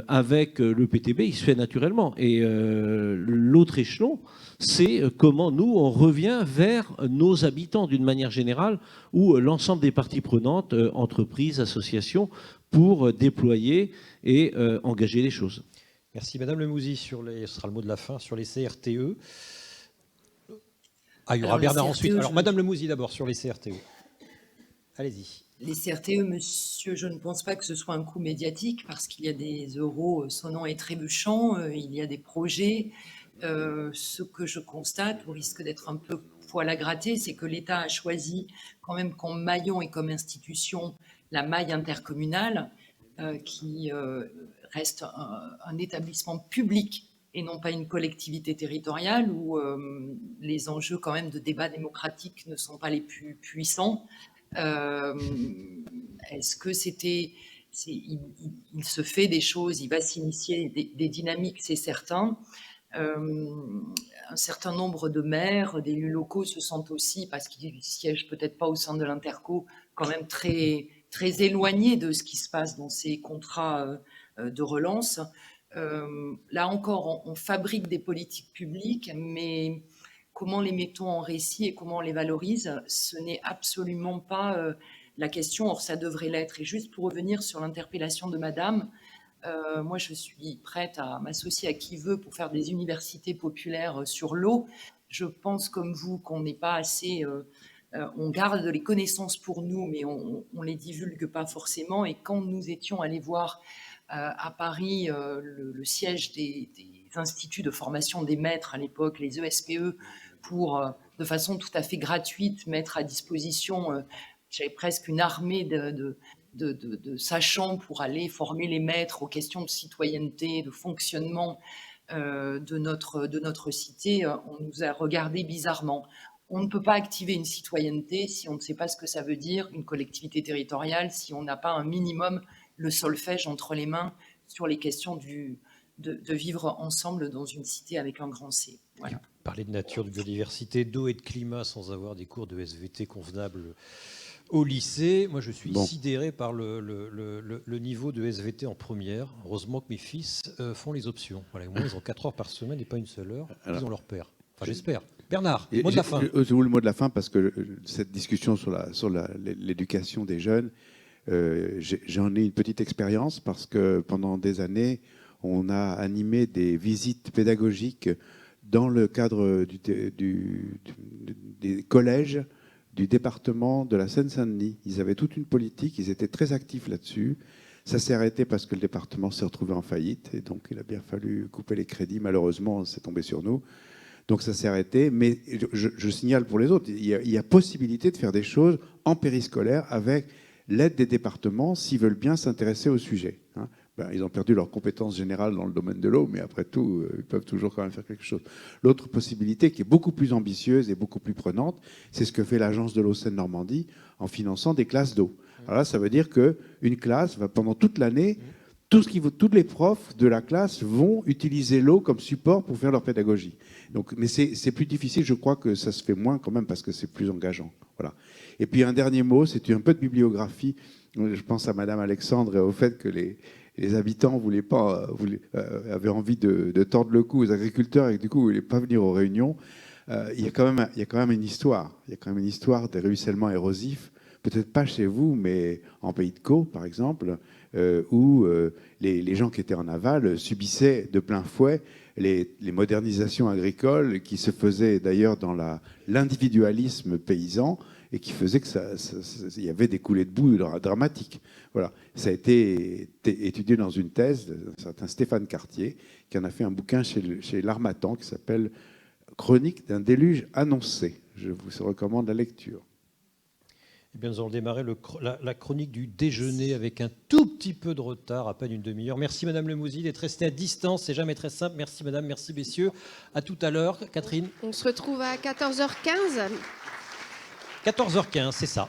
avec le PTB, il se fait naturellement. Et l'autre échelon, c'est comment nous, on revient vers nos habitants d'une manière générale, ou l'ensemble des parties prenantes, entreprises, associations, pour déployer et engager les choses. Merci. Madame Lemouzy, ce sera le mot de la fin, sur les CRTE. Ah, il y aura Bernard ensuite. Alors, Madame Lemouzy d'abord, sur les CRTE. Allez-y. Les CRTE, monsieur, je ne pense pas que ce soit un coup médiatique parce qu'il y a des euros sonnants et trébuchants, il y a des projets. Ce que je constate, au risque d'être un peu poil à gratter, c'est que l'État a choisi quand même comme maillon et comme institution la maille intercommunale qui reste un établissement public et non pas une collectivité territoriale où les enjeux quand même de débat démocratique ne sont pas les plus puissants. Est-ce que il se fait des choses, il va s'initier des dynamiques, c'est certain. Un certain nombre de maires, d'élus locaux se sentent aussi, parce qu'ils siègent peut-être pas au sein de l'Interco, quand même très, très éloignés de ce qui se passe dans ces contrats de relance. Là encore, on fabrique des politiques publiques, mais comment les mettons en récit et comment on les valorise, ce n'est absolument pas la question. Or, ça devrait l'être. Et juste pour revenir sur l'interpellation de Madame, moi, je suis prête à m'associer à qui veut pour faire des universités populaires sur l'eau. Je pense, comme vous, qu'on n'est pas assez... on garde les connaissances pour nous, mais on ne les divulgue pas forcément. Et quand nous étions allés voir à Paris le siège des instituts de formation des maîtres à l'époque, les ESPE, pour, de façon tout à fait gratuite, mettre à disposition, j'avais presque une armée de sachants pour aller former les maîtres aux questions de citoyenneté, de fonctionnement de notre cité, on nous a regardé bizarrement. On ne peut pas activer une citoyenneté si on ne sait pas ce que ça veut dire, une collectivité territoriale, si on n'a pas un minimum le solfège entre les mains sur les questions de vivre ensemble dans une cité avec un grand C. Voilà. Parler de nature, de biodiversité, d'eau et de climat sans avoir des cours de SVT convenables au lycée. Moi, je suis sidéré par le niveau de SVT en première. Heureusement que mes fils font les options. Voilà, au moins, ils ont 4 heures par semaine et pas une seule heure. Ils ont leur père. Enfin, j'espère. Bernard, mot de la fin. Le mot de la fin, parce que cette discussion sur l'éducation des jeunes, j'en ai une petite expérience, parce que pendant des années, on a animé des visites pédagogiques dans le cadre des collèges du département de la Seine-Saint-Denis. Ils avaient toute une politique, ils étaient très actifs là-dessus. Ça s'est arrêté parce que le département s'est retrouvé en faillite, et donc il a bien fallu couper les crédits. Malheureusement, c'est tombé sur nous. Donc ça s'est arrêté, mais je signale pour les autres, il y a possibilité de faire des choses en périscolaire avec l'aide des départements s'ils veulent bien s'intéresser au sujet. Ils ont perdu leurs compétences générales dans le domaine de l'eau, mais après tout, ils peuvent toujours quand même faire quelque chose. L'autre possibilité, qui est beaucoup plus ambitieuse et beaucoup plus prenante, c'est ce que fait l'agence de l'eau Seine-Normandie en finançant des classes d'eau. Alors là, ça veut dire qu'une classe va, pendant toute l'année, tous les profs de la classe vont utiliser l'eau comme support pour faire leur pédagogie. Donc, mais c'est plus difficile, je crois que ça se fait moins quand même parce que c'est plus engageant. Voilà. Et puis un dernier mot, c'est un peu de bibliographie. Je pense à Madame Alexandre et au fait que les habitants avaient envie de tordre le cou aux agriculteurs et que du coup, ils ne voulaient pas venir aux réunions. Il y a quand même une histoire. Il y a quand même une histoire des ruissellements érosifs. Peut-être pas chez vous, mais en Pays de Caux, par exemple, où les gens qui étaient en aval subissaient de plein fouet les modernisations agricoles qui se faisaient d'ailleurs dans l'individualisme paysan et qui faisaient qu'il y avait des coulées de boue dramatiques. Voilà. Ça a été étudié dans une thèse d'un certain Stéphane Cartier, qui en a fait un bouquin chez l'Harmattan qui s'appelle « Chronique d'un déluge annoncé ». Je vous recommande la lecture. Eh bien, nous allons démarrer la chronique du déjeuner avec un tout petit peu de retard, à peine une demi-heure. Merci Madame Lemouzy d'être restée à distance, c'est jamais très simple. Merci Madame, merci messieurs. À tout à l'heure. Catherine. On se retrouve à 14h15. 14h15, c'est ça.